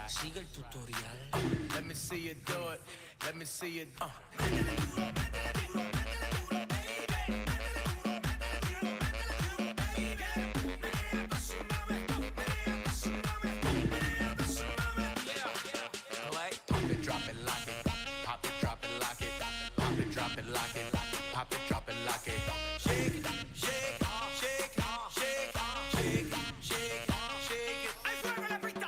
Sigue el tutorial. Let me see you do it. Let me see you. Pop it, drop it, lock it. Pop it, drop it, lock it. Pop it, drop it, lock it. Pop it, drop it, lock it. Shake it, shake, shake, shake, shake, shake, shake it. Ay, fuego la pista.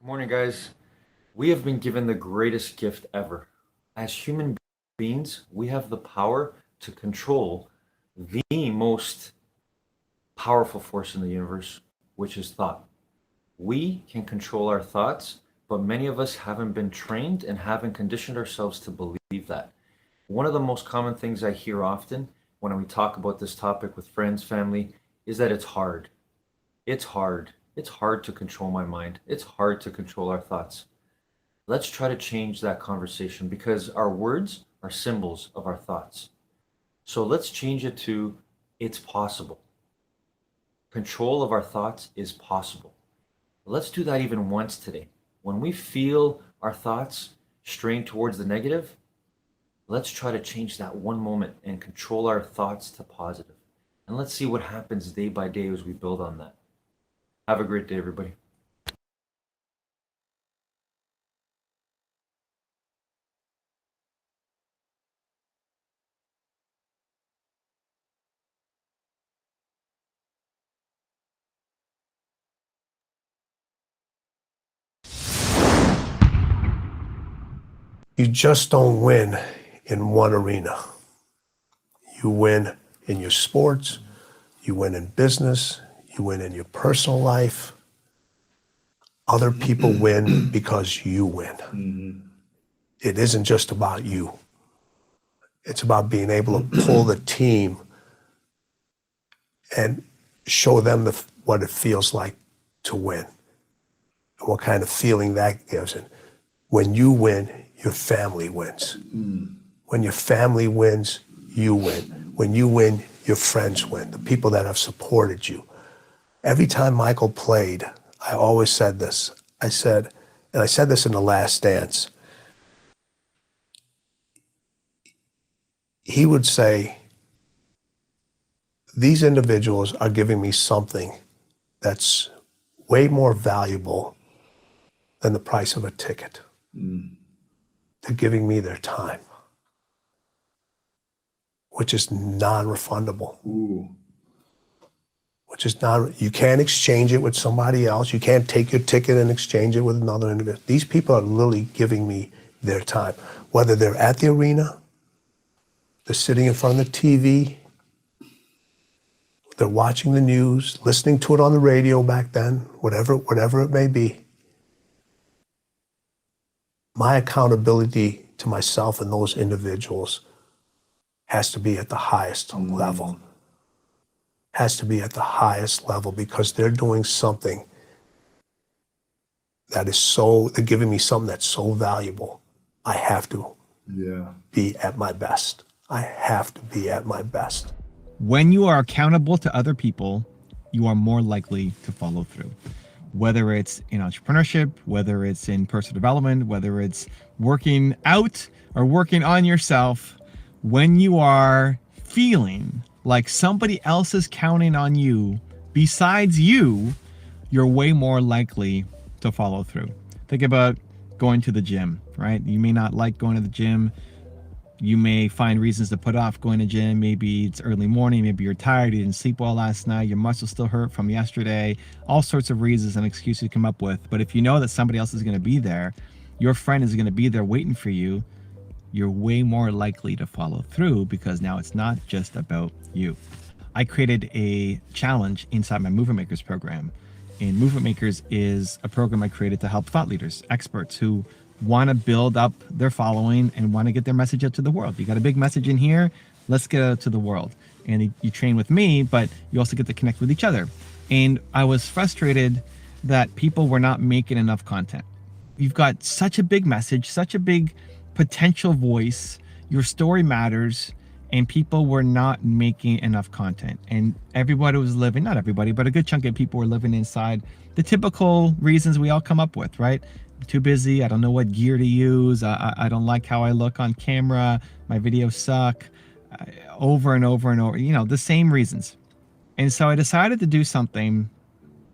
Good morning, guys. We have been given the greatest gift ever. As human beings, we have the power to control the most powerful force in the universe, which is thought. We can control our thoughts, but many of us haven't been trained and haven't conditioned ourselves to believe that. One of the most common things I hear often when we talk about this topic with friends, family, is that it's hard. It's hard. It's hard to control my mind. It's hard to control our thoughts. Let's try to change that conversation because our words are symbols of our thoughts. So let's change it to it's possible. Control of our thoughts is possible. Let's do that even once today. When we feel our thoughts strain towards the negative, let's try to change that one moment and control our thoughts to positive. And let's see what happens day by day as we build on that. Have a great day, everybody. You just don't win in one arena. You win in your sports, you win in business, you win in your personal life. Other people win because you win. It isn't just about you. It's about being able to pull the team and show them what it feels like to win. And what kind of feeling that gives. And when you win, your family wins. When your family wins, you win. When you win, your friends win, the people that have supported you. Every time Michael played, I always said this. I said this in The Last Dance. He would say, these individuals are giving me something that's way more valuable than the price of a ticket. They're giving me their time, which is non-refundable. Which is not, you can't exchange it with somebody else. You can't take your ticket and exchange it with another individual. These people are literally giving me their time. Whether they're at the arena, they're sitting in front of the TV, they're watching the news, listening to it on the radio back then, whatever it may be. My accountability to myself and those individuals has to be at the highest level. Has to be at the highest level because they're doing something that is they're giving me something that's so valuable. I have to be at my best. I have to be at my best. When you are accountable to other people, you are more likely to follow through. Whether it's in entrepreneurship, whether it's in personal development, whether it's working out or working on yourself, when you are feeling like somebody else is counting on you besides you, you're way more likely to follow through. Think about going to the gym, right? You may not like going to the gym. You may find reasons to put off going to gym. Maybe it's early morning, maybe you're tired, you didn't sleep well last night, your muscles still hurt from yesterday, all sorts of reasons and excuses you come up with. But if you know that somebody else is gonna be there, your friend is gonna be there waiting for you, you're way more likely to follow through because now it's not just about you. I created a challenge inside my Movement Makers program. And Movement Makers is a program I created to help thought leaders, experts who want to build up their following and want to get their message out to the world. You got a big message in here, let's get it out to the world. And you train with me, but you also get to connect with each other. And I was frustrated that people were not making enough content. You've got such a big message, such a big potential voice, your story matters, and people were not making enough content. And everybody was living, not everybody, but a good chunk of people were living inside the typical reasons we all come up with, right? I'm too busy, I don't know what gear to use, I don't like how I look on camera, my videos suck, over and over and over, the same reasons. And so I decided to do something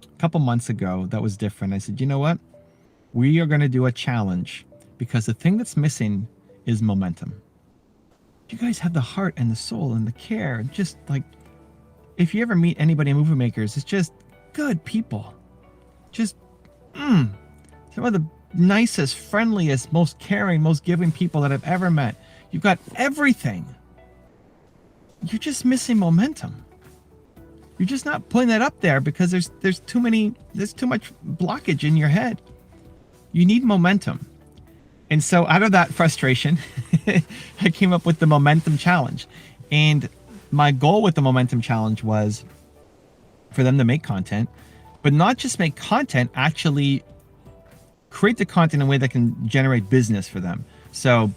a couple months ago that was different. I said, you know what? We are gonna do a challenge because the thing that's missing is momentum. You guys have the heart and the soul and the care. Just like, if you ever meet anybody in Movement Makers, it's just good people. Just, some of the nicest, friendliest, most caring, most giving people that I've ever met. You've got everything. You're just missing momentum. You're just not putting that up there because there's too much blockage in your head. You need momentum. And so out of that frustration, I came up with the Momentum Challenge. And my goal with the Momentum Challenge was for them to make content, but not just make content, actually create the content in a way that can generate business for them. So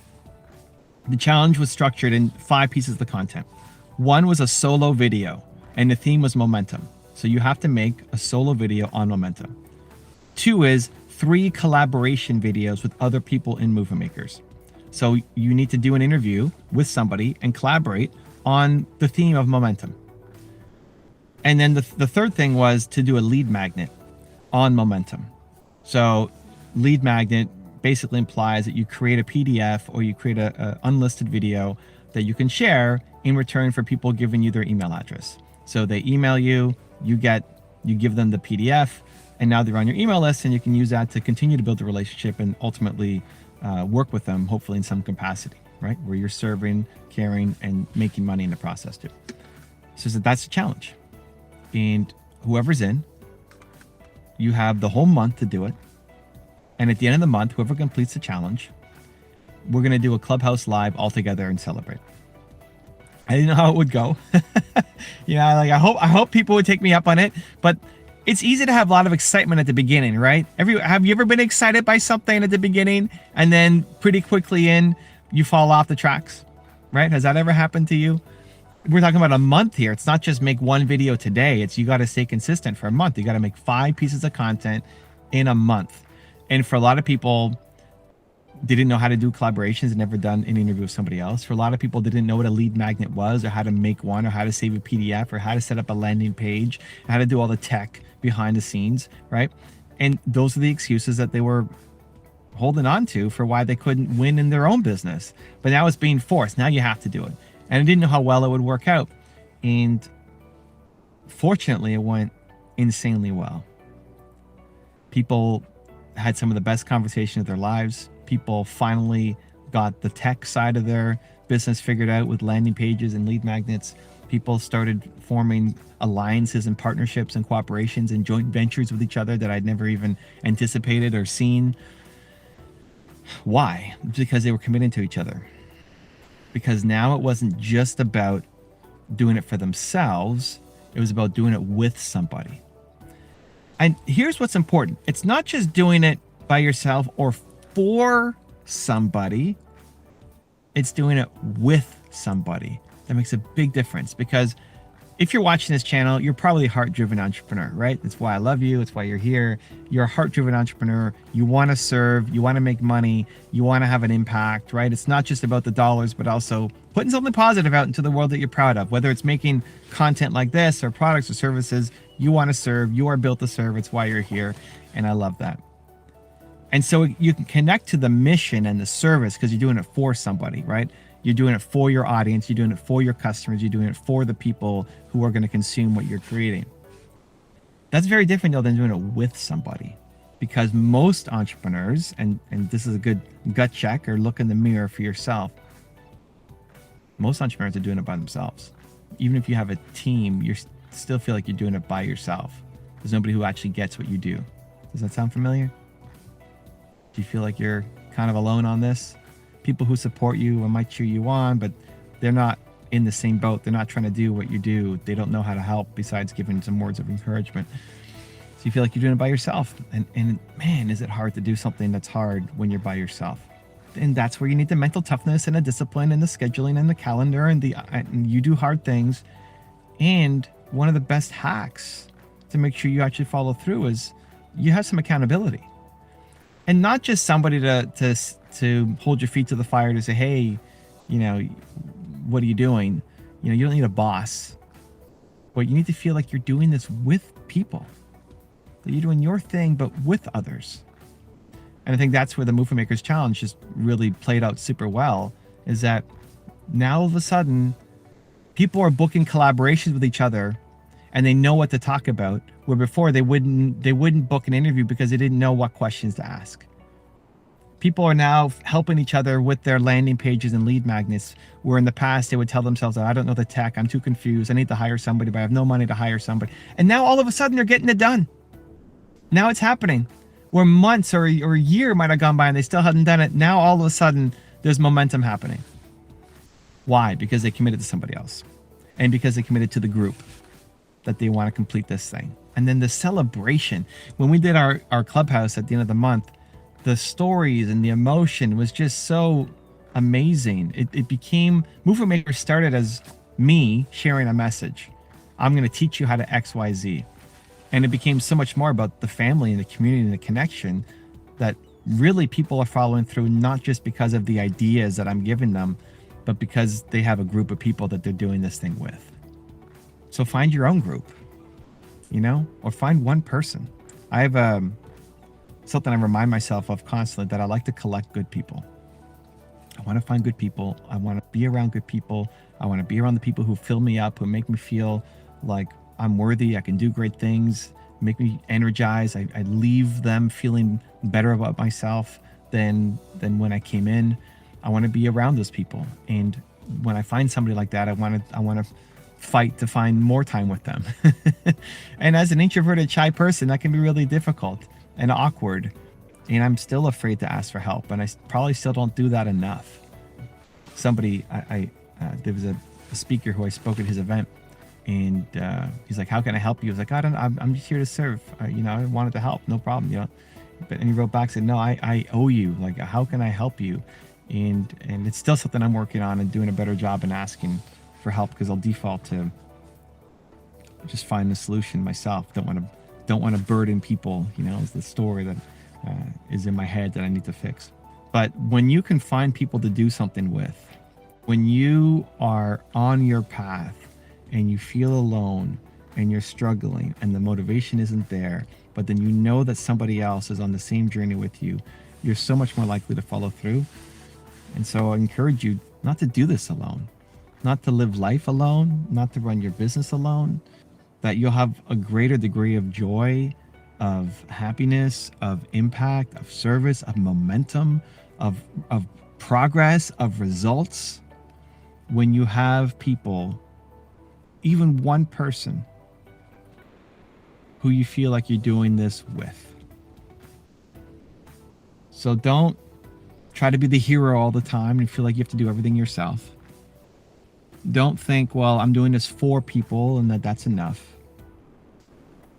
the challenge was structured in 5 pieces of the content. One was a solo video, and the theme was momentum. So you have to make a solo video on momentum. 2 is 3 collaboration videos with other people in Movement Makers. So you need to do an interview with somebody and collaborate on the theme of momentum. And then the third thing was to do a lead magnet on momentum. So lead magnet basically implies that you create a PDF or you create a unlisted video that you can share in return for people giving you their email address. So they email you, you give them the PDF, and now they're on your email list, and you can use that to continue to build the relationship and ultimately work with them, hopefully in some capacity, right? Where you're serving, caring, and making money in the process too. So that's a challenge. And whoever's in, you have the whole month to do it. And at the end of the month, whoever completes the challenge, we're going to do a Clubhouse Live all together and celebrate. I didn't know how it would go. I hope people would take me up on it, but it's easy to have a lot of excitement at the beginning, right? Have you ever been excited by something at the beginning and then pretty quickly you fall off the tracks, right? Has that ever happened to you? We're talking about a month here. It's not just make one video today. It's you got to stay consistent for a month. You got to make 5 pieces of content in a month. And for a lot of people, they didn't know how to do collaborations and never done an interview with somebody else. For a lot of people, they didn't know what a lead magnet was or how to make one or how to save a PDF or how to set up a landing page, how to do all the tech behind the scenes, right? And those are the excuses that they were holding on to for why they couldn't win in their own business. But now it's being forced. Now you have to do it. And I didn't know how well it would work out. And fortunately, it went insanely well. People had some of the best conversations of their lives. People finally got the tech side of their business figured out with landing pages and lead magnets. People started forming alliances and partnerships and cooperations and joint ventures with each other that I'd never even anticipated or seen. Why? Because they were committed to each other. Because now it wasn't just about doing it for themselves, it was about doing it with somebody. And here's what's important. It's not just doing it by yourself or for somebody. It's doing it with somebody. That makes a big difference, because if you're watching this channel, you're probably a heart-driven entrepreneur, right? That's why I love you. That's why you're here. You're a heart-driven entrepreneur. You want to serve. You want to make money. You want to have an impact, right? It's not just about the dollars, but also putting something positive out into the world that you're proud of. Whether it's making content like this or products or services, you want to serve. You are built to serve. It's why you're here. And I love that. And so you can connect to the mission and the service because you're doing it for somebody, right? You're doing it for your audience. You're doing it for your customers. You're doing it for the people who are going to consume what you're creating. That's very different, though, than doing it with somebody. Because most entrepreneurs, and this is a good gut check or look in the mirror for yourself, most entrepreneurs are doing it by themselves. Even if you have a team, you still feel like you're doing it by yourself. There's nobody who actually gets what you do. Does that sound familiar? Do you feel like you're kind of alone on this? People who support you and might cheer you on, but they're not in the same boat. They're not trying to do what you do. They don't know how to help besides giving some words of encouragement. So you feel like you're doing it by yourself. And man, is it hard to do something that's hard when you're by yourself. And that's where you need the mental toughness and the discipline and the scheduling and the calendar and you do hard things. And one of the best hacks to make sure you actually follow through is you have some accountability. And not just somebody to hold your feet to the fire to say, hey, what are you doing? You don't need a boss, but you need to feel like you're doing this with people, that you're doing your thing, but with others. And I think that's where the Movement Makers Challenge just really played out super well, is that now all of a sudden people are booking collaborations with each other and they know what to talk about, where before they wouldn't book an interview because they didn't know what questions to ask. People are now helping each other with their landing pages and lead magnets, where in the past they would tell themselves, I don't know the tech, I'm too confused, I need to hire somebody, but I have no money to hire somebody. And now all of a sudden they're getting it done. Now it's happening. Where months or a year might have gone by and they still hadn't done it. Now all of a sudden there's momentum happening. Why? Because they committed to somebody else. And because they committed to the group that they want to complete this thing. And then the celebration. When we did our clubhouse at the end of the month, the stories and the emotion was just so amazing. It became, Movement Maker started as me sharing a message. I'm going to teach you how to X, Y, Z. And it became so much more about the family and the community and the connection that really people are following through, not just because of the ideas that I'm giving them, but because they have a group of people that they're doing this thing with. So find your own group, or find one person. I have something I remind myself of constantly, that I like to collect good people. I want to find good people. I want to be around good people. I want to be around the people who fill me up, who make me feel like I'm worthy, I can do great things, make me energized. I leave them feeling better about myself than when I came in. I want to be around those people. And when I find somebody like that, I want to fight to find more time with them. And as an introverted, shy person, that can be really difficult and awkward. And I'm still afraid to ask for help. And I probably still don't do that enough. Somebody, there was a speaker who I spoke at his event, And he's like, how can I help you? I was like, I'm just here to serve. I wanted to help, no problem. And he wrote back, said, no, I owe you. Like, how can I help you? And it's still something I'm working on and doing a better job in asking for help, because I'll default to just find the solution myself. Don't want to burden people. It's the story that is in my head that I need to fix. But when you can find people to do something with, when you are on your path and you feel alone and you're struggling and the motivation isn't there, but then you know that somebody else is on the same journey with you, you're so much more likely to follow through. And so I encourage you not to do this alone, not to live life alone, not to run your business alone, that you'll have a greater degree of joy, of happiness, of impact, of service, of momentum, of progress, of results, when you have people, even one person, who you feel like you're doing this with. So don't try to be the hero all the time and feel like you have to do everything yourself. Don't think, well, I'm doing this for people and that's enough.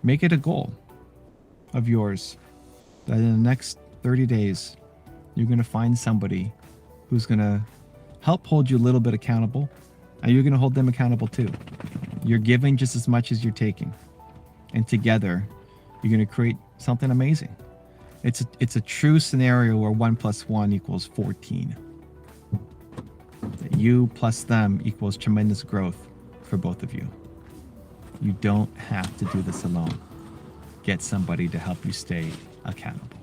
Make it a goal of yours that in the next 30 days, you're going to find somebody who's going to help hold you a little bit accountable, and you're going to hold them accountable too. You're giving just as much as you're taking. And together, you're going to create something amazing. It's a true scenario where 1 + 1 = 14. That you plus them equals tremendous growth for both of you. You don't have to do this alone. Get somebody to help you stay accountable.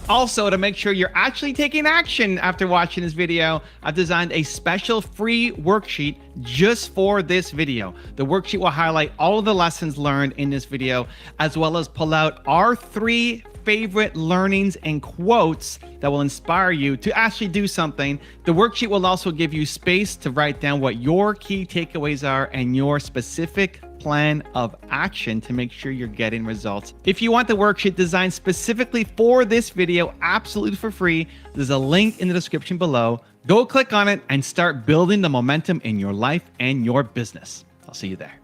Also, to make sure you're actually taking action after watching this video, I've designed a special free worksheet just for this video. The worksheet will highlight all of the lessons learned in this video, as well as pull out our 3 favorite learnings and quotes that will inspire you to actually do something. The worksheet will also give you space to write down what your key takeaways are and your specific plan of action to make sure you're getting results. If you want the worksheet designed specifically for this video, absolutely for free, there's a link in the description below. Go click on it and start building the momentum in your life and your business. I'll see you there.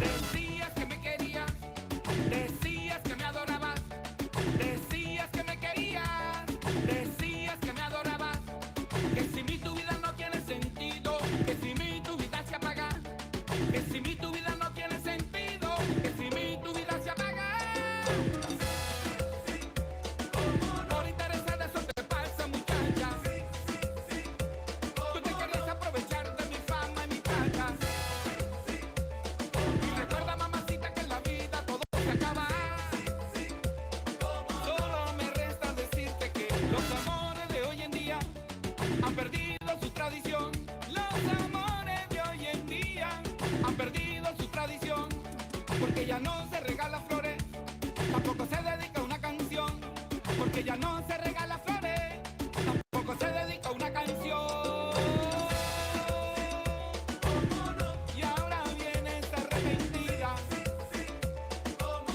Decías que me querías, decías que me adorabas, decías que me querías, decías que me adorabas, que sin mí tu vida no tiene sentido, que sin mí tu vida se apaga, que sin mí tu vida no tiene sentido, que sin mí tu vida se apaga. Por interesar de eso te pasa, muchacha. Tú te querías aprovechar de mi fama y mi plata. Y recuerda, mamacita, que en la vida todo se acaba. Solo me resta decirte que los amores de hoy en día han perdido su tradición. Los amores de hoy en día han perdido su tradición. Porque ya no se regala flores, tampoco se dedica una canción. Porque ya no se regala flores, tampoco se dedica una canción. Y ahora vienes arrepentida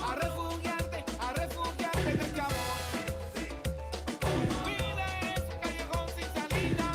a refugiarte de este amor. Tu vida es un callejón sin salida.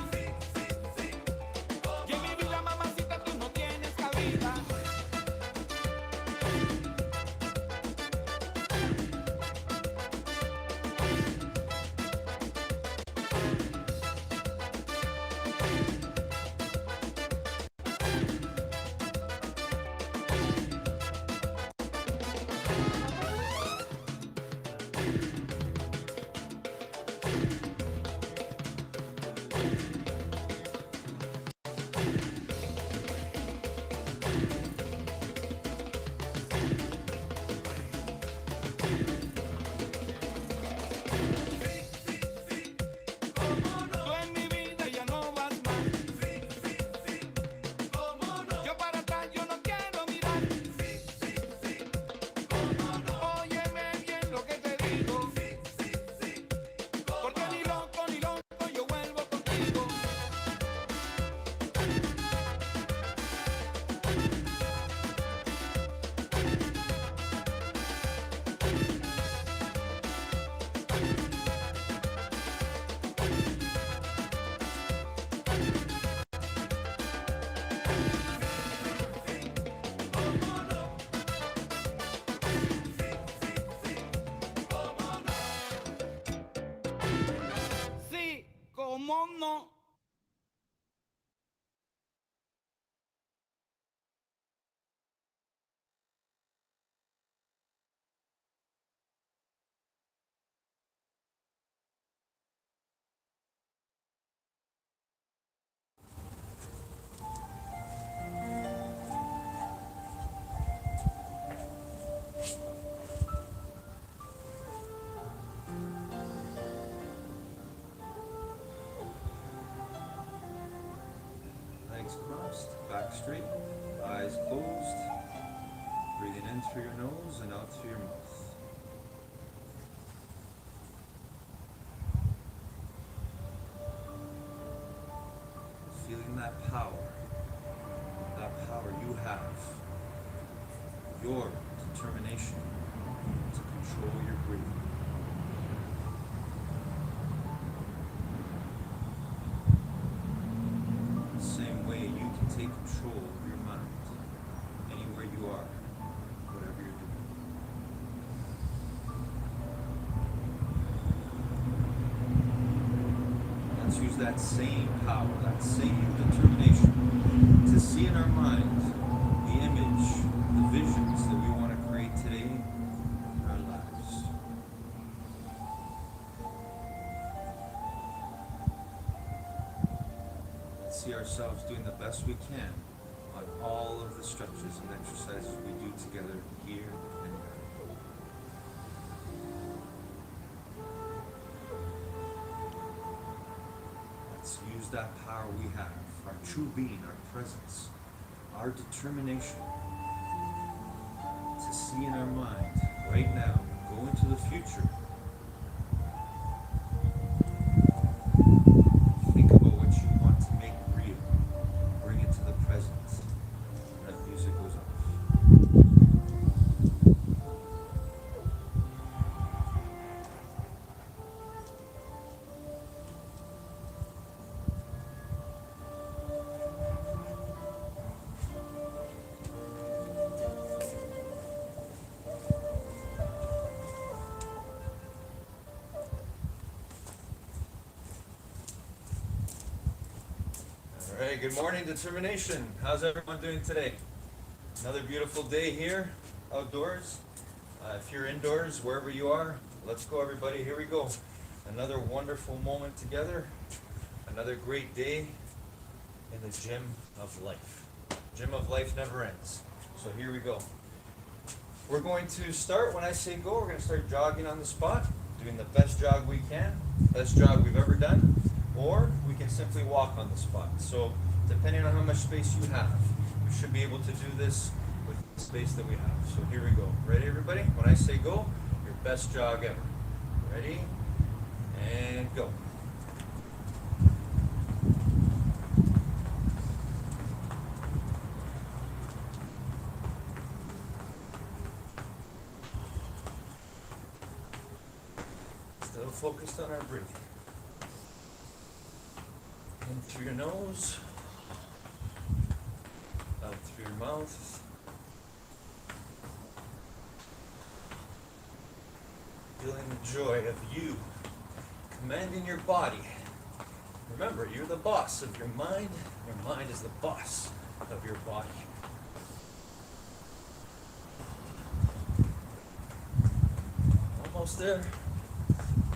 mono. Legs crossed, back straight, eyes closed. Breathing in through your nose and out through your mouth. Feeling that power you have, your determination to control your breathing. The same way you can take control of your mind anywhere you are, whatever you're doing. Let's use that same power, that same determination to see in our mind the image, the visions that we want to create today in our lives. Let's see ourselves doing the best we can on all of the stretches and exercises we do together here and now. Let's use that power we have, our true being, our presence, our determination to see in our mind right now, go into the future. Think about what you want to make real. Bring it to the present. That music goes off. All right, good morning, determination. How's everyone doing today? Another beautiful day here, outdoors. If you're indoors, wherever you are, let's go, everybody. Here we go. Another wonderful moment together. Another great day in the gym of life. Gym of life never ends. So here we go. We're going to start when I say go. We're going to start jogging on the spot, doing the best jog we can, best jog we've ever done, or we can simply walk on the spot. So depending on how much space you have, you should be able to do this with the space that we have. So here we go. Ready, everybody? When I say go, your best jog ever. Ready? And go. Still focused on our breathing. In through your nose, out through your mouth. Feeling the joy of you commanding your body. Remember, you're the boss of your mind. Your mind is the boss of your body. Almost there.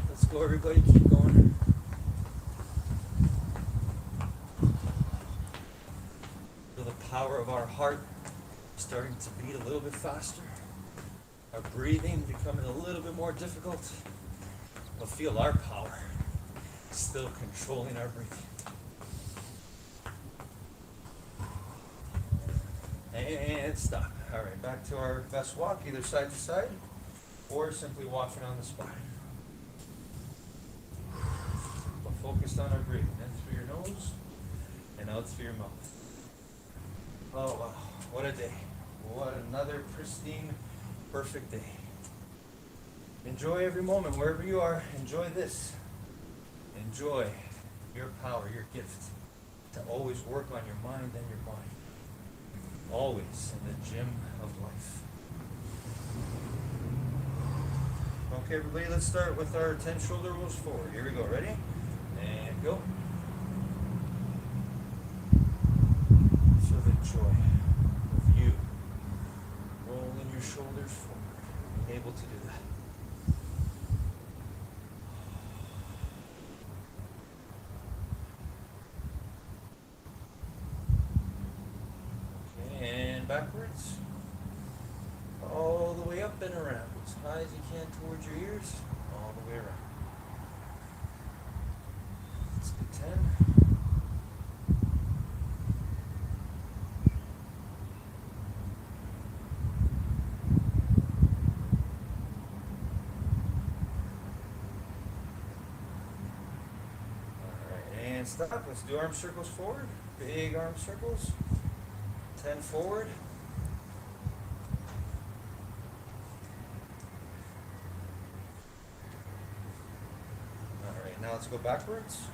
Let's go, everybody. Keep going. Feel the power of our heart starting to beat a little bit faster. Our breathing becoming a little bit more difficult. But feel our power still controlling our breathing. And stop. All right, back to our best walk, either side to side, or simply walking on the spine. But focused on our breathing, in through your nose and out through your mouth. Oh wow, what a day. What another pristine, perfect day. Enjoy every moment, wherever you are, enjoy this. Enjoy your power, your gift, to always work on your mind and your body. Always in the gym of life. Okay, everybody, let's start with our 10 shoulder rolls forward. Here we go, ready? And go. backwards. All the way up and around. As high as you can towards your ears. All the way around. Let's do 10. Alright, and stop. Let's do arm circles forward. Big arm circles. 10 forward. Alright, now let's go backwards.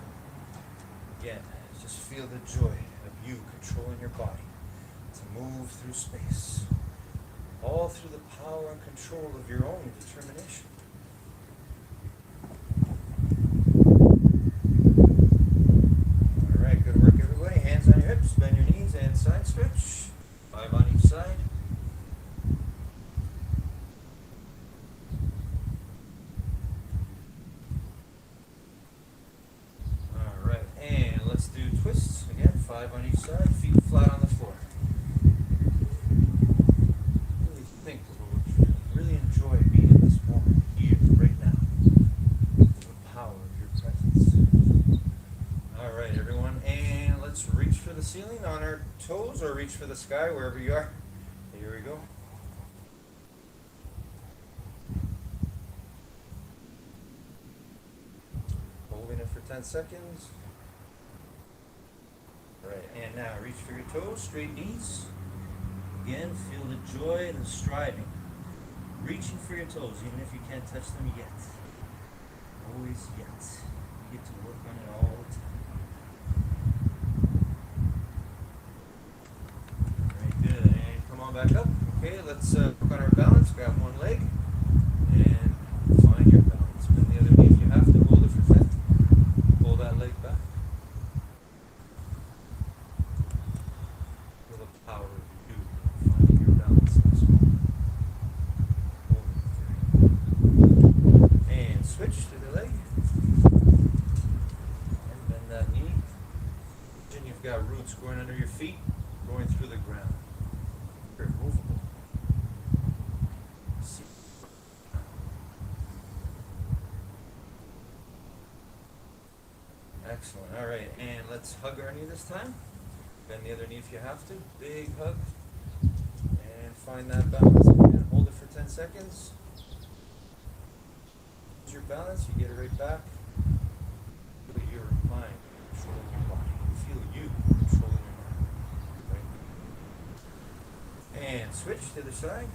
Again, just feel the joy of you controlling your body to move through space. All through the power and control of your own determination. Alright, good work everybody. Hands on your hips, bend your knees and side stretch. 5 on each side. Alright, and let's do twists. Again, 5 on each side, feet flat on the floor. Really think about it. Really enjoy being in this moment, here, right now. The power of your presence. Alright, everyone, and let's reach for the ceiling on our toes or reach for the sky, wherever you are. Here we go. Holding it for 10 seconds. Right, and now reach for your toes, straight knees. Again, feel the joy and the striving. Reaching for your toes, even if you can't touch them yet. Always yet. You get to work on it all the time. Very good, and come on back up. Okay, let's work on our balance. Grab one leg and find your balance. Bend the other knee if you have to. Hold it for 10. Pull that leg back. Feel the power of you finding your balance in this moment. Hold it. And switch to the leg. And bend that knee. Then you've got roots going under your feet, going through the ground. Very movable. See. Excellent. All right, and let's hug our knee this time. Bend the other knee if you have to. Big hug. And find that balance again. Hold it for 10 seconds. Use your balance. You get it right back. Feel your mind controlling your body. Feel you controlling your mind. Right? And switch to the side.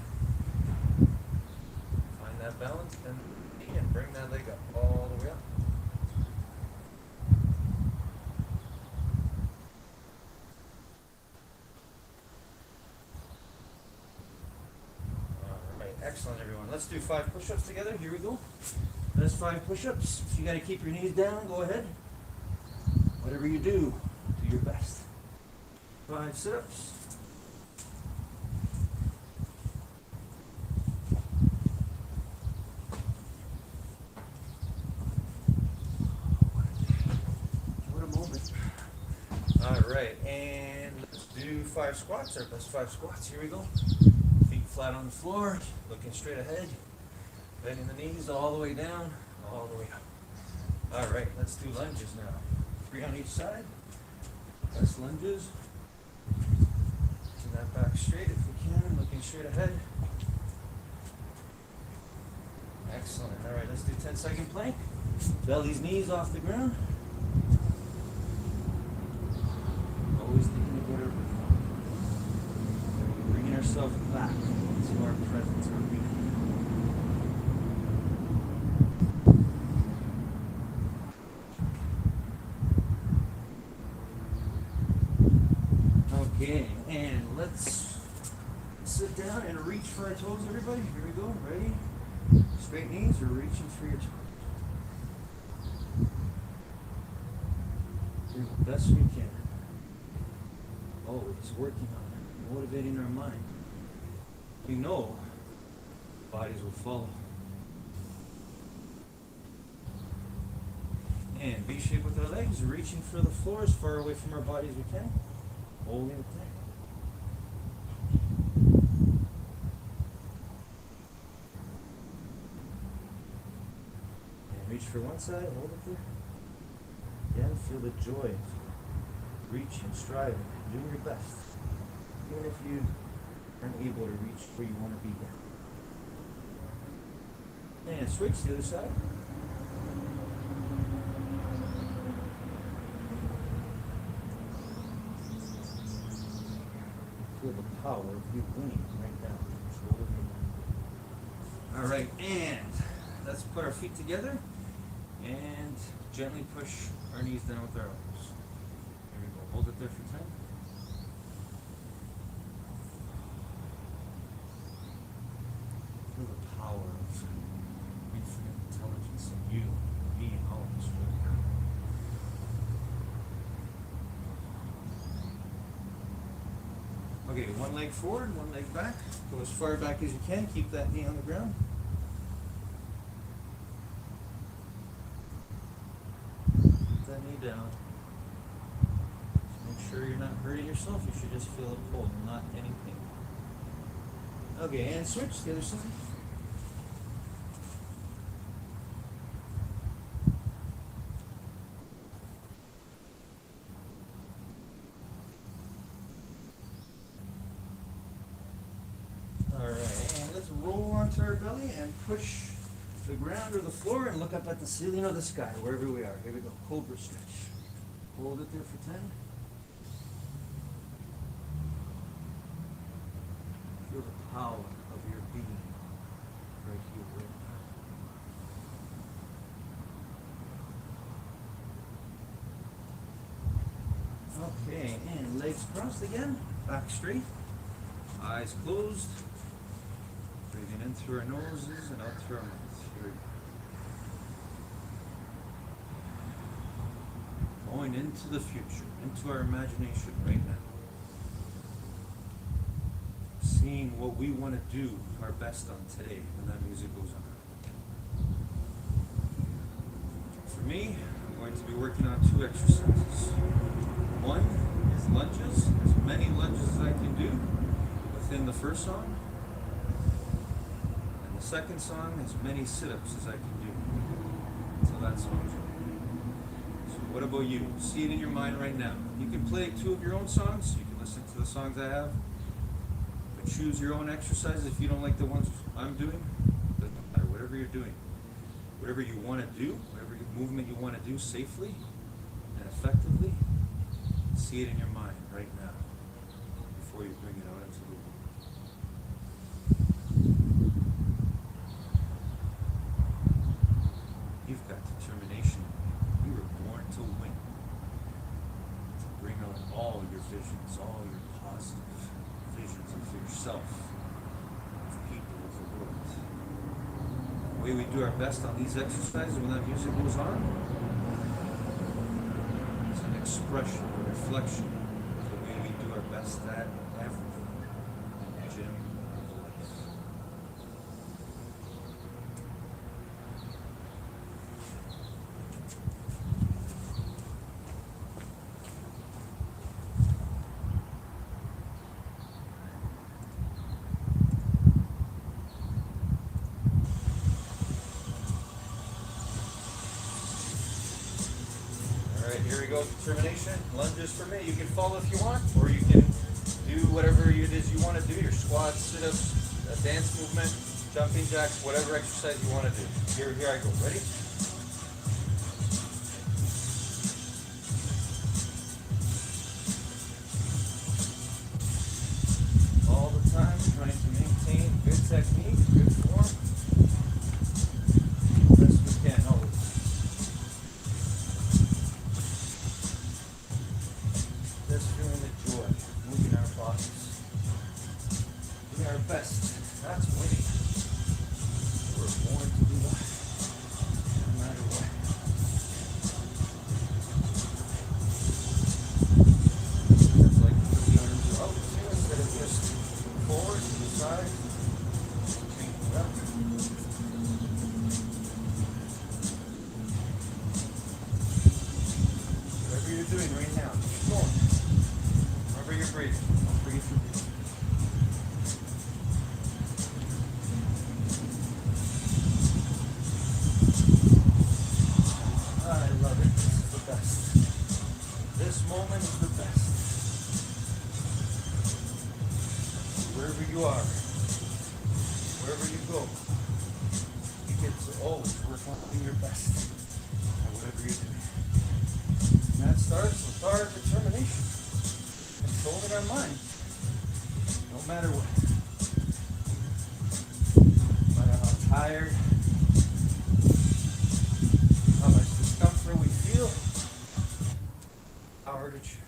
Find that balance. Bend the knee and bring that leg up all the way up. Excellent, everyone. Let's do 5 push-ups together. Here we go. That's 5 push-ups. If you got to keep your knees down, go ahead. Whatever you do your best. 5 sit-ups. What a moment. All right, and let's do 5 squats. Our best 5 squats. Here we go. Flat on the floor, looking straight ahead, bending the knees all the way down, all the way up. All right, let's do lunges now. 3 on each side. Best lunges. Turn that back straight if we can, looking straight ahead. Excellent. All right, let's do 10-second plank. Belly's knees off the ground. Always thinking about our breath. Bringing ourselves back to our presence, our being. Okay, and let's sit down and reach for our toes, everybody. Here we go. Ready? Straight knees or reaching for your toes. Do the best we can. Always working on it, motivating our mind. We know bodies will follow. And V shape with our legs, reaching for the floor as far away from our body as we can. Holding it there. Reach for one side, hold it there. Again, feel the joy of reaching, striving, doing your best. Even if you aren't able to reach where you want to be yet. And switch to the other side. Feel the power of you winning right now. Control of your mind. All right, and let's put our feet together and gently push our knees down with our elbows. Here we go. Hold it there for 10. Feel the power of infinite intelligence in you, me, and all of us right now. Okay, one leg forward, one leg back. Go as far back as you can. Keep that knee on the ground. Put that knee down. Just make sure you're not hurting yourself. You should just feel it pull, not any pain. Okay, and switch the other side. Alright, and let's roll onto our belly and push the ground or the floor and look up at the ceiling or the sky, wherever we are. Here we go, cobra stretch. Hold it there for 10. Feel the power of your being right here, right now. Okay, and legs crossed again, back straight, eyes closed. Breathing in through our noses and out through our mouths. Here we go. Going into the future, into our imagination right now. Seeing what we want to do our best on today when that music goes on. For me, I'm going to be working on 2 exercises. One is lunges, as many lunges as I can do within the first song. And the second song, as many sit-ups as I can do until that song's over. So what about you? See it in your mind right now. You can play 2 of your own songs. You can listen to the songs I have. But choose your own exercises if you don't like the ones I'm doing. Doesn't matter, whatever you're doing. Whatever you want to do, whatever movement you want to do safely and effectively, see it in your mind right now before you bring it out into the world. You've got determination. You were born to win. To bring out all your visions, all your positive visions of yourself, of people, of the world. The way we do our best on these exercises when that music goes on, it's an expression, a reflection of the way we do our best at everything. Gym, life. Alright, here we go, determination. Lunges for me. You can follow if you want, or you can do whatever it is you want to do. Your squats, sit-ups, a dance movement, jumping jacks, whatever exercise you want to do. Here I go. Ready? All the time, trying to maintain good technique, good form. Best we can, always. Just feeling the joy, moving our bodies, doing our best. That's winning. We're born to do that, no matter what. Just like put the arms out too, instead of just forward to the side. Change it up. Whatever you're doing right now, keep going. Remember your breathing. Don't forget your breathing. This moment is the best. Wherever you are, wherever you go, you get to always work on being your best at whatever you're doing. And that starts with our determination, controlling our mind, no matter what. No matter how tired, how much discomfort we feel, power to choose.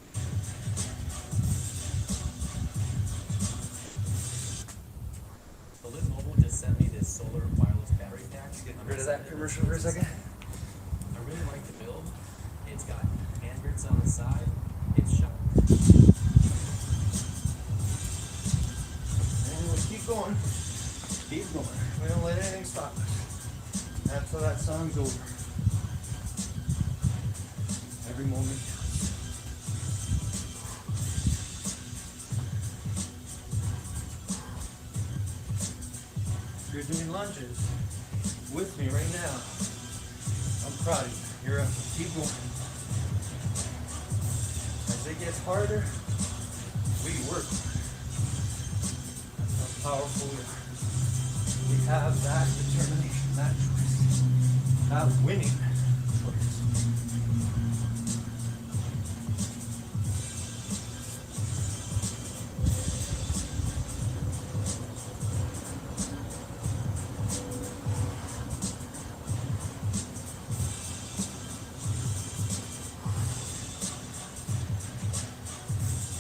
Berlin Mobile just sent me this solar wireless battery pack. Get rid of that commercial for a second. I really like the build. It's got handgrips on the side. It's sharp. And we'll keep going. Keep going. We don't let anything stop us. Until that song's over. Every moment counts. If you're doing lunges with me right now, I'm proud of you. You're up. Keep going. As it gets harder, we work. That's how powerful we are. We have that determination, that choice, that winning choice.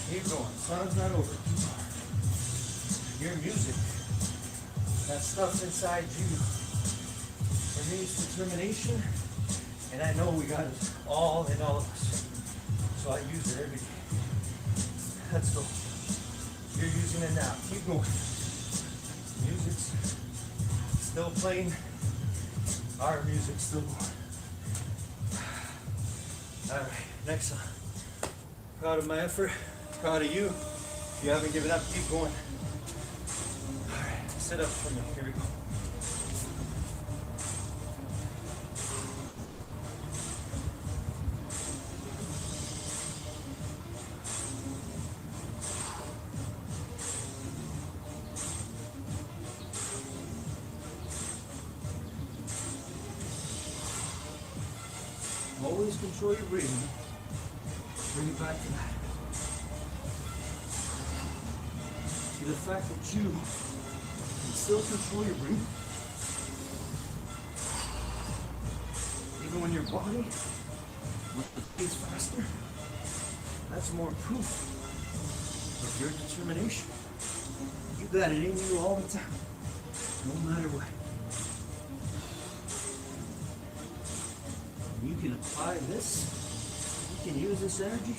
Keep going. Song's not over. Your music, that stuff's inside you. For me, it's determination, and I know we got it all in all of us. So I use it every day. Let's go. You're using it now. Keep going. Music's still playing. Our music's still going. All right, next song. Proud of my effort. Proud of you. If you haven't given up, keep going. All right, sit up for me. Here we go. Always control your breathing. Bring it back to that. See the fact that you can still control your breathing. Even when your body is faster, that's more proof of your determination. You got it in you all the time, no matter what. You can apply this, you can use this energy,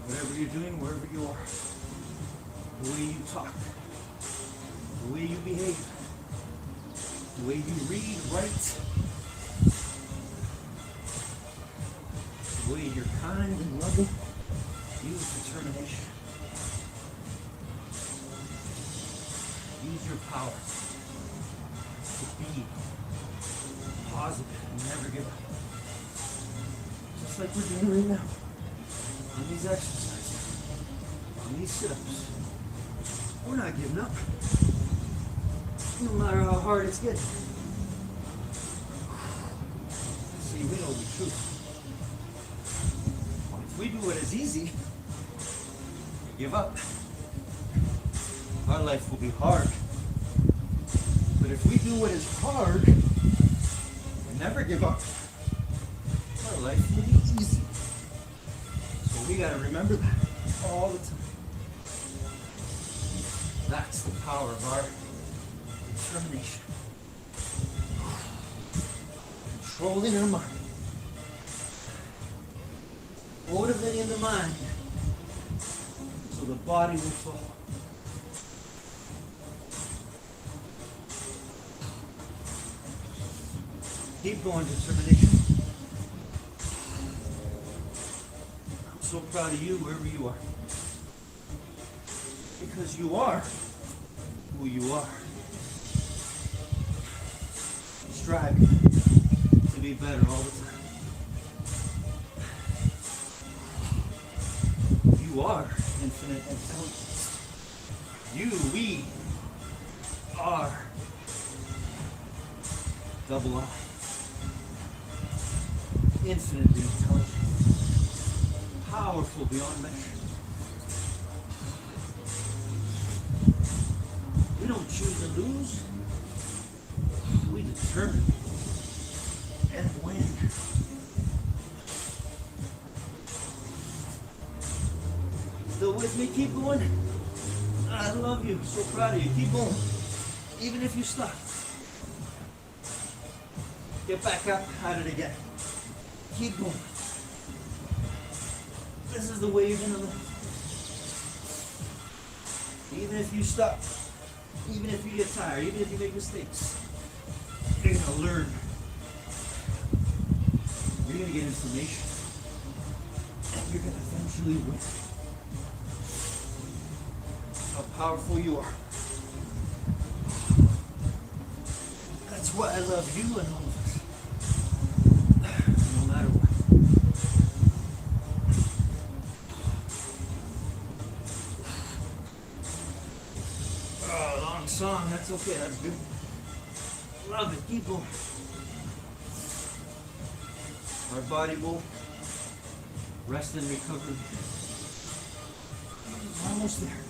whatever you're doing, wherever you are. The way you talk, the way you behave, the way you read, write, the way you're kind and loving, use determination. Use your power to be positive and never give up. Just like we're doing right now. On these exercises, on these sit-ups. We're not giving up. No matter how hard it's getting. See, we know the truth. If we do what is easy, we give up. Our life will be hard. But if we do what is hard, and never give up, our life will be easy. So we gotta remember that all the time. That's the power of our determination. Controlling our mind. Motivating the mind so the body will follow. Keep going, determination. I'm so proud of you wherever you are. Because you are who you are. Striving to be better all the time. You are infinite intelligence. We are double I. Infinitely intelligent. Powerful beyond measure. We don't choose to lose. We determine and win. Still with me? Keep going. I love you. So proud of you. Keep going. Even if you stop. Get back up at it again. Keep going. This is the way you're gonna live. Even if you stop, even if you get tired, even if you make mistakes, you're gonna learn. You're gonna get information. And you're gonna eventually win. How powerful you are. That's why I love you and all of us. No matter what. Oh, long song. That's okay. That's good. Love it. Keep going. Our body will rest and recover. Almost there.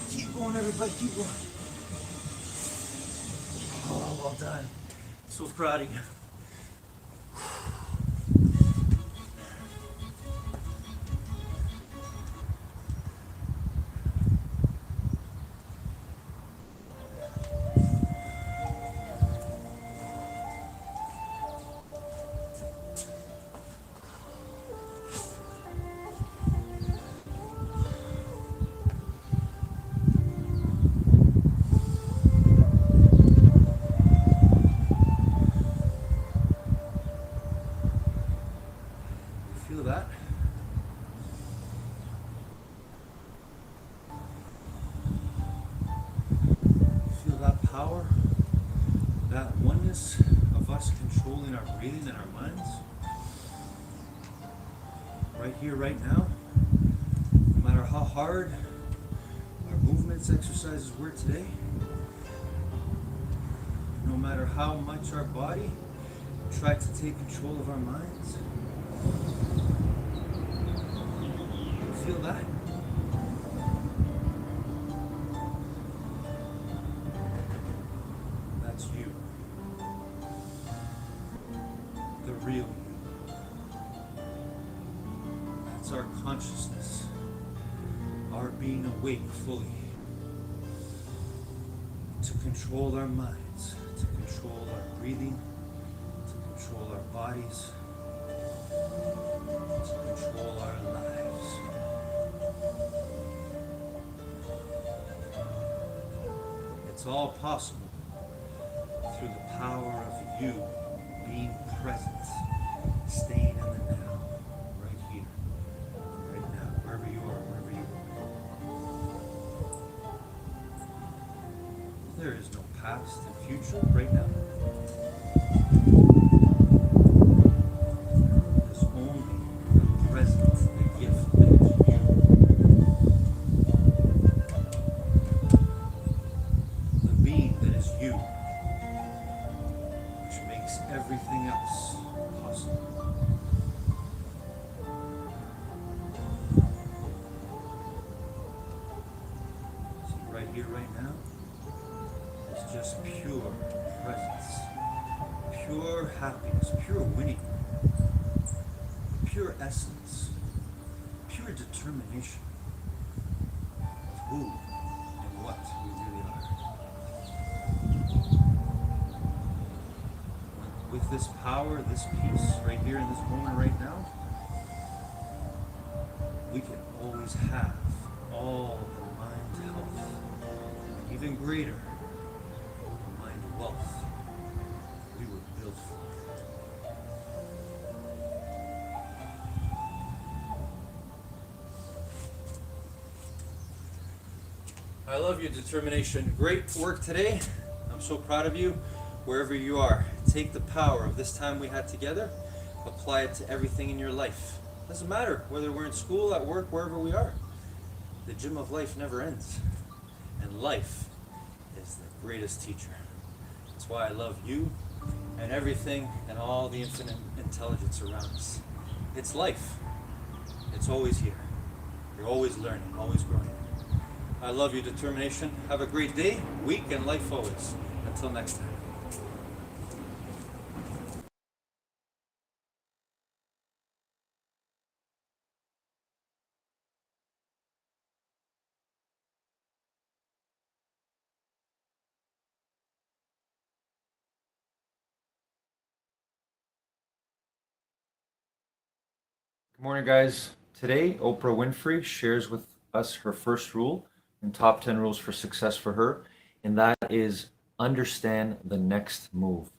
Keep going, everybody. Keep going. Oh, well done. So proud of you. Feel that? Feel that power? That oneness of us controlling our breathing and our minds? Right here, right now? No matter how hard our movements, exercises were today, no matter how much our body tried to take control of our minds, feel that? That's you. The real you. That's our consciousness. Our being awake fully. To control our minds. To control our breathing. To control our bodies. To control our lives. It's all possible through the power of you being present, staying in the now, right here, right now, wherever you are, wherever you are. There is no past and future right now. There's only the present, the gift that is you. You, which makes everything else possible. See, right here, right now, is just pure presence, pure happiness, pure winning, pure essence, pure determination of who and what we really are. With this power, this peace, right here in this moment, right now, we can always have all the mind health, and even greater, the mind wealth we were built for. I love your determination. Great work today. I'm so proud of you, wherever you are. take the power of this time we had together, apply it to everything in your life. Doesn't matter whether we're in school, at work, wherever we are. The gym of life never ends. And life is the greatest teacher. That's why I love you and everything and all the infinite intelligence around us. It's life. It's always here. You're always learning, always growing. I love your determination. Have a great day, week, and life always. Until next time. Good morning, guys. Today, Oprah Winfrey shares with us her first rule and top 10 rules for success for her, and that is understand the next move.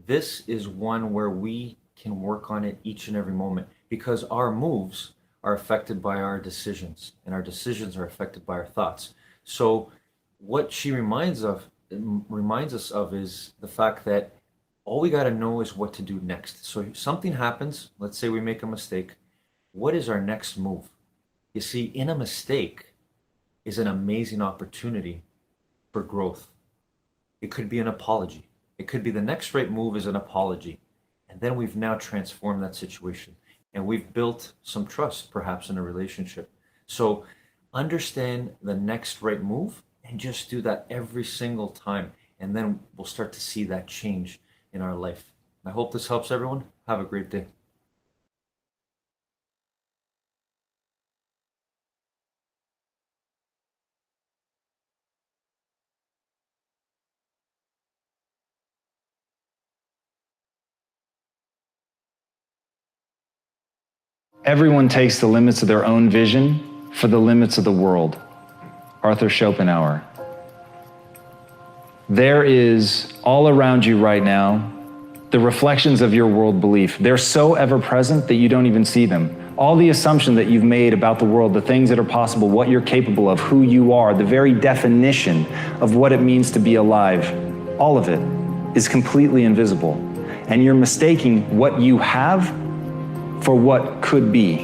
This is one where we can work on it each and every moment because our moves are affected by our decisions, and our decisions are affected by our thoughts. So, what she reminds us of is the fact that all we got to know is what to do next. So, if something happens, let's say we make a mistake. What is our next move? You see, in a mistake is an amazing opportunity for growth. It could be an apology. It could be the next right move is an apology. And then we've now transformed that situation and we've built some trust, perhaps in a relationship. So understand the next right move and just do that every single time. And then we'll start to see that change in our life. I hope this helps everyone. Have a great day. Everyone takes the limits of their own vision for the limits of the world. Arthur Schopenhauer. There is all around you right now the reflections of your world belief. They're so ever present that you don't even see them. All the assumption that you've made about the world, the things that are possible, what you're capable of, who you are, the very definition of what it means to be alive, all of it is completely invisible. And you're mistaking what you have for what could be.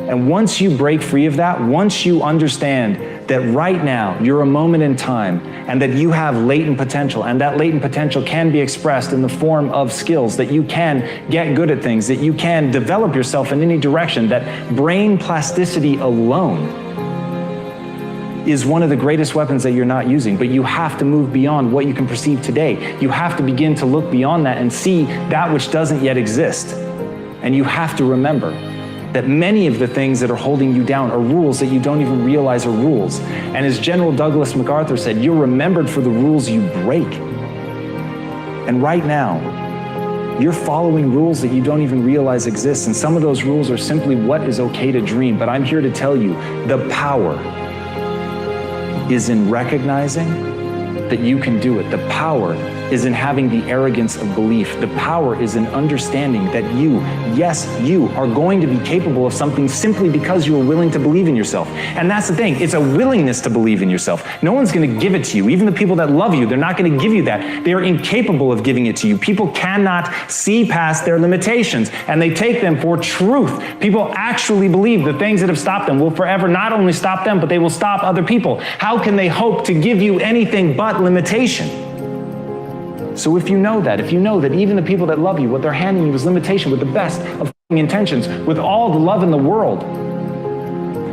And once you break free of that, once you understand that right now you're a moment in time and that you have latent potential, and that latent potential can be expressed in the form of skills, that you can get good at things, that you can develop yourself in any direction, that brain plasticity alone is one of the greatest weapons that you're not using. But you have to move beyond what you can perceive today. You have to begin to look beyond that and see that which doesn't yet exist. And you have to remember that many of the things that are holding you down are rules that you don't even realize are rules. And as General Douglas MacArthur said, you're remembered for the rules you break. And right now, you're following rules that you don't even realize exist. And some of those rules are simply what is okay to dream. But I'm here to tell you, the power is in recognizing that you can do it. The power is in having the arrogance of belief. The power is in understanding that you, yes, you are going to be capable of something simply because you are willing to believe in yourself. And that's the thing, it's a willingness to believe in yourself. No one's going to give it to you. Even the people that love you, they're not going to give you that. They are incapable of giving it to you. People cannot see past their limitations, and they take them for truth. People actually believe the things that have stopped them will forever not only stop them, but they will stop other people. How can they hope to give you anything but limitation? So if you know that even the people that love you, what they're handing you is limitation with the best of intentions, with all the love in the world,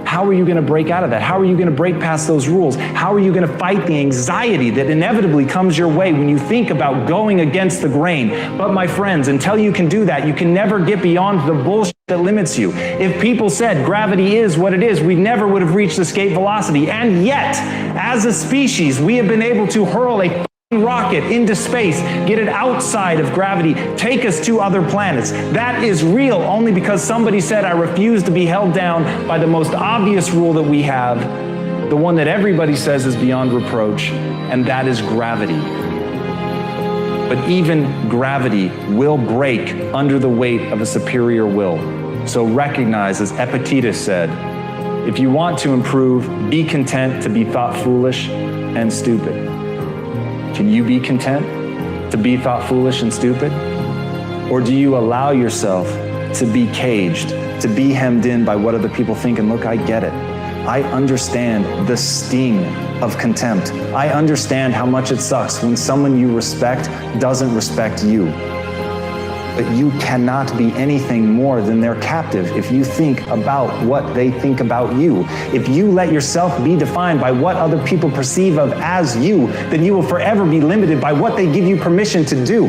how are you going to break out of that? How are you going to break past those rules? How are you going to fight the anxiety that inevitably comes your way when you think about going against the grain? But my friends, until you can do that, you can never get beyond the bullshit that limits you. If people said gravity is what it is, we never would have reached escape velocity. And yet, as a species, we have been able to hurl a rocket into space, get it outside of gravity, take us to other planets. That is real only because somebody said, I refuse to be held down by the most obvious rule that we have, the one that everybody says is beyond reproach, and that is gravity. But even gravity will break under the weight of a superior will. So recognize, as Epictetus said, if you want to improve, be content to be thought foolish and stupid. Can you be content to be thought foolish and stupid? Or do you allow yourself to be caged, to be hemmed in by what other people think? And look, I get it. I understand the sting of contempt. I understand how much it sucks when someone you respect doesn't respect you. But you cannot be anything more than their captive if you think about what they think about you. If you let yourself be defined by what other people perceive of as you, then you will forever be limited by what they give you permission to do.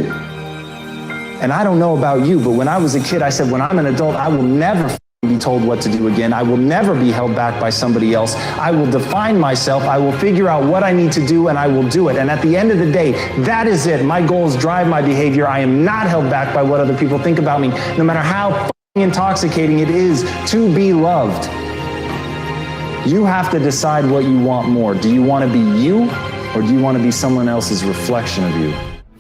And I don't know about you, but when I was a kid, I said, when I'm an adult, I will never be told what to do again. I will never be held back by somebody else. I will define myself. I will figure out what I need to do, and I will do it. And at the end of the day, that is it. My goals drive my behavior. I am not held back by what other people think about me, no matter how intoxicating it is to be loved. You have to decide what you want more. Do you want to be you, or do you want to be someone else's reflection of you?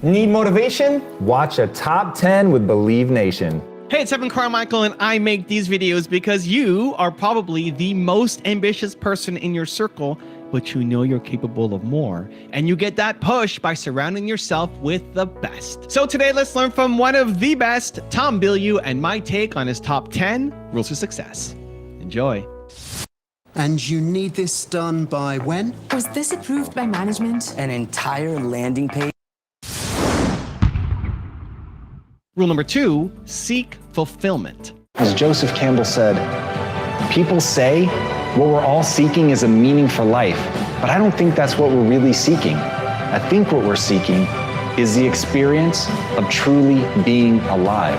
Need motivation? Watch a top 10 with Believe Nation. Hey, it's Evan Carmichael, and I make these videos because you are probably the most ambitious person in your circle, but you know you're capable of more. And you get that push by surrounding yourself with the best. So today, let's learn from one of the best, Tom Bilyeu, and my take on his top 10 rules for success. Enjoy. And you need this done by when? Was this approved by management? An entire landing page. Rule number 2, seek fulfillment. As Joseph Campbell said, people say what we're all seeking is a meaning for life, but I don't think that's what we're really seeking. I think what we're seeking is the experience of truly being alive.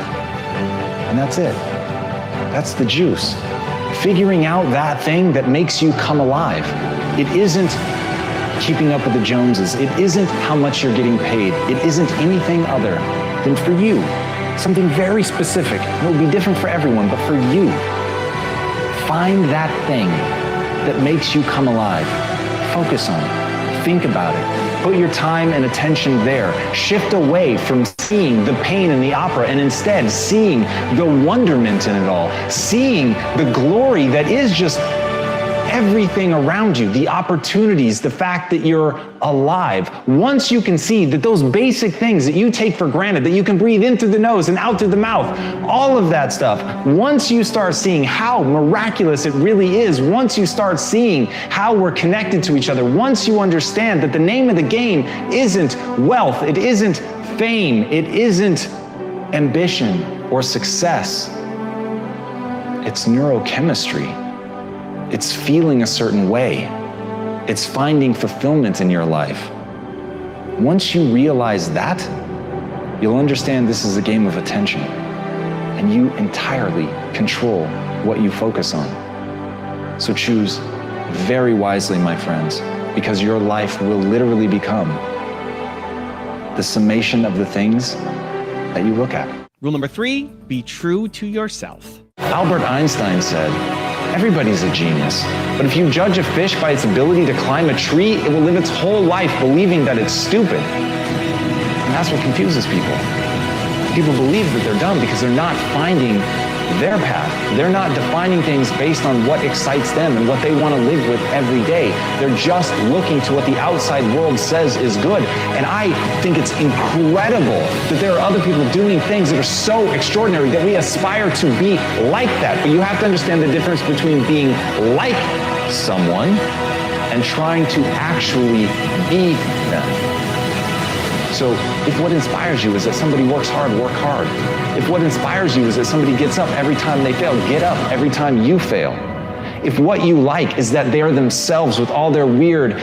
And that's it. That's the juice. Figuring out that thing that makes you come alive. It isn't keeping up with the Joneses. It isn't how much you're getting paid. It isn't anything other than for you. Something very specific. It will be different for everyone, but for you. Find that thing that makes you come alive. Focus on it. Think about it. Put your time and attention there. Shift away from seeing the pain in the opera and instead seeing the wonderment in it all. Seeing the glory that is just everything around you, the opportunities, the fact that you're alive. Once you can see that those basic things that you take for granted, that you can breathe in through the nose and out through the mouth, all of that stuff, once you start seeing how miraculous it really is, once you start seeing how we're connected to each other, once you understand that the name of the game isn't wealth, it isn't fame, it isn't ambition or success, it's neurochemistry. It's feeling a certain way. It's finding fulfillment in your life. Once you realize that, you'll understand this is a game of attention, and you entirely control what you focus on. So choose very wisely, my friends, because your life will literally become the summation of the things that you look at. Rule number 3, be true to yourself. Albert Einstein said, everybody's a genius, but if you judge a fish by its ability to climb a tree, it will live its whole life believing that it's stupid. And that's what confuses people. People believe that they're dumb because they're not finding their path. They're not defining things based on what excites them and what they want to live with every day. They're just looking to what the outside world says is good. And I think it's incredible that there are other people doing things that are so extraordinary that we aspire to be like that. But you have to understand the difference between being like someone and trying to actually be them. So if what inspires you is that somebody works hard, work hard. If what inspires you is that somebody gets up every time they fail, get up every time you fail. If what you like is that they're themselves with all their weird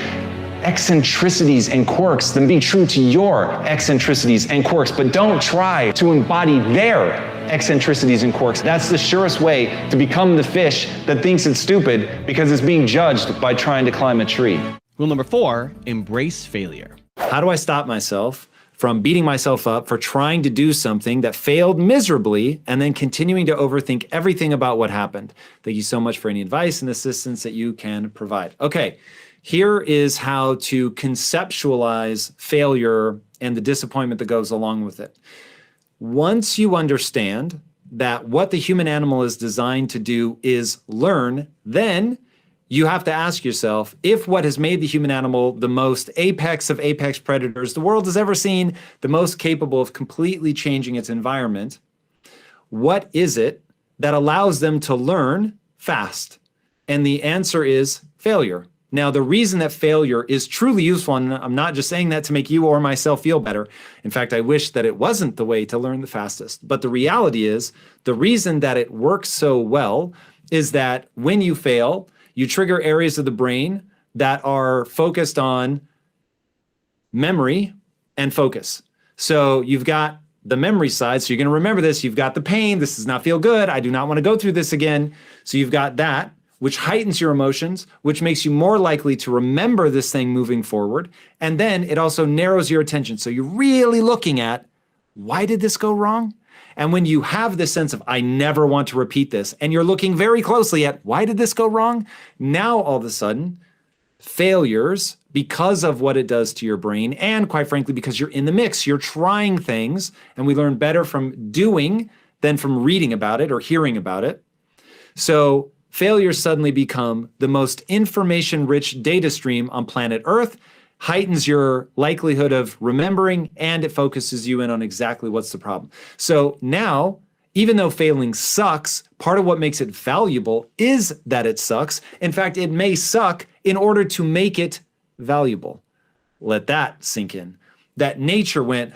eccentricities and quirks, then be true to your eccentricities and quirks, but don't try to embody their eccentricities and quirks. That's the surest way to become the fish that thinks it's stupid because it's being judged by trying to climb a tree. Rule number 4, embrace failure. How do I stop myself from beating myself up for trying to do something that failed miserably and then continuing to overthink everything about what happened? Thank you so much for any advice and assistance that you can provide. Okay, here is how to conceptualize failure and the disappointment that goes along with it. Once you understand that what the human animal is designed to do is learn, then you have to ask yourself, if what has made the human animal the most apex of apex predators the world has ever seen, the most capable of completely changing its environment, what is it that allows them to learn fast? And the answer is failure. Now, the reason that failure is truly useful, and I'm not just saying that to make you or myself feel better. In fact, I wish that it wasn't the way to learn the fastest. But the reality is, the reason that it works so well is that when you fail, you trigger areas of the brain that are focused on memory and focus. So you've got the memory side, so you're going to remember this. You've got the pain. This does not feel good. I do not want to go through this again. So you've got that, which heightens your emotions, which makes you more likely to remember this thing moving forward. And then it also narrows your attention. So you're really looking at, why did this go wrong? And when you have this sense of, I never want to repeat this, and you're looking very closely at, why did this go wrong? Now, all of a sudden, failures, because of what it does to your brain, and quite frankly, because you're in the mix, you're trying things, and we learn better from doing than from reading about it or hearing about it. So failures suddenly become the most information-rich data stream on planet Earth, heightens your likelihood of remembering, and it focuses you in on exactly what's the problem. So now, even though failing sucks, part of what makes it valuable is that it sucks. In fact, it may suck in order to make it valuable. Let that sink in. That nature went,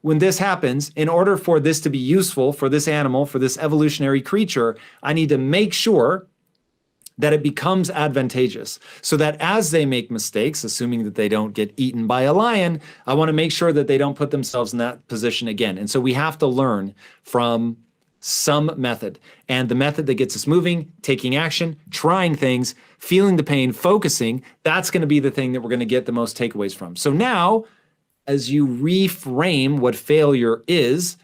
when this happens, in order for this to be useful for this animal, for this evolutionary creature, I need to make sure that it becomes advantageous, so that as they make mistakes, assuming that they don't get eaten by a lion, I want to make sure that they don't put themselves in that position again. And so we have to learn from some method. And the method that gets us moving, taking action, trying things, feeling the pain, focusing, that's going to be the thing that we're going to get the most takeaways from. So now, as you reframe what failure is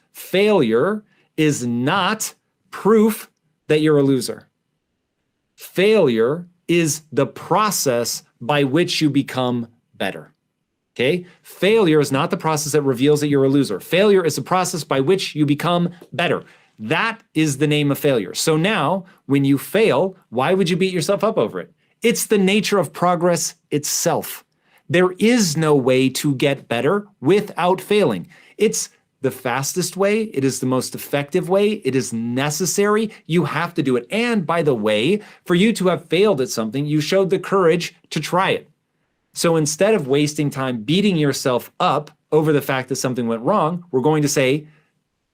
not proof that you're a loser. Failure is the process by which you become better. Okay? Failure is not the process that reveals that you're a loser. Failure is the process by which you become better. That is the name of failure. So now, when you fail, why would you beat yourself up over it? It's the nature of progress itself. There is no way to get better without failing. It's the fastest way. It is the most effective way. It is necessary. You have to do it. And by the way, for you to have failed at something, you showed the courage to try it. So instead of wasting time beating yourself up over the fact that something went wrong, we're going to say,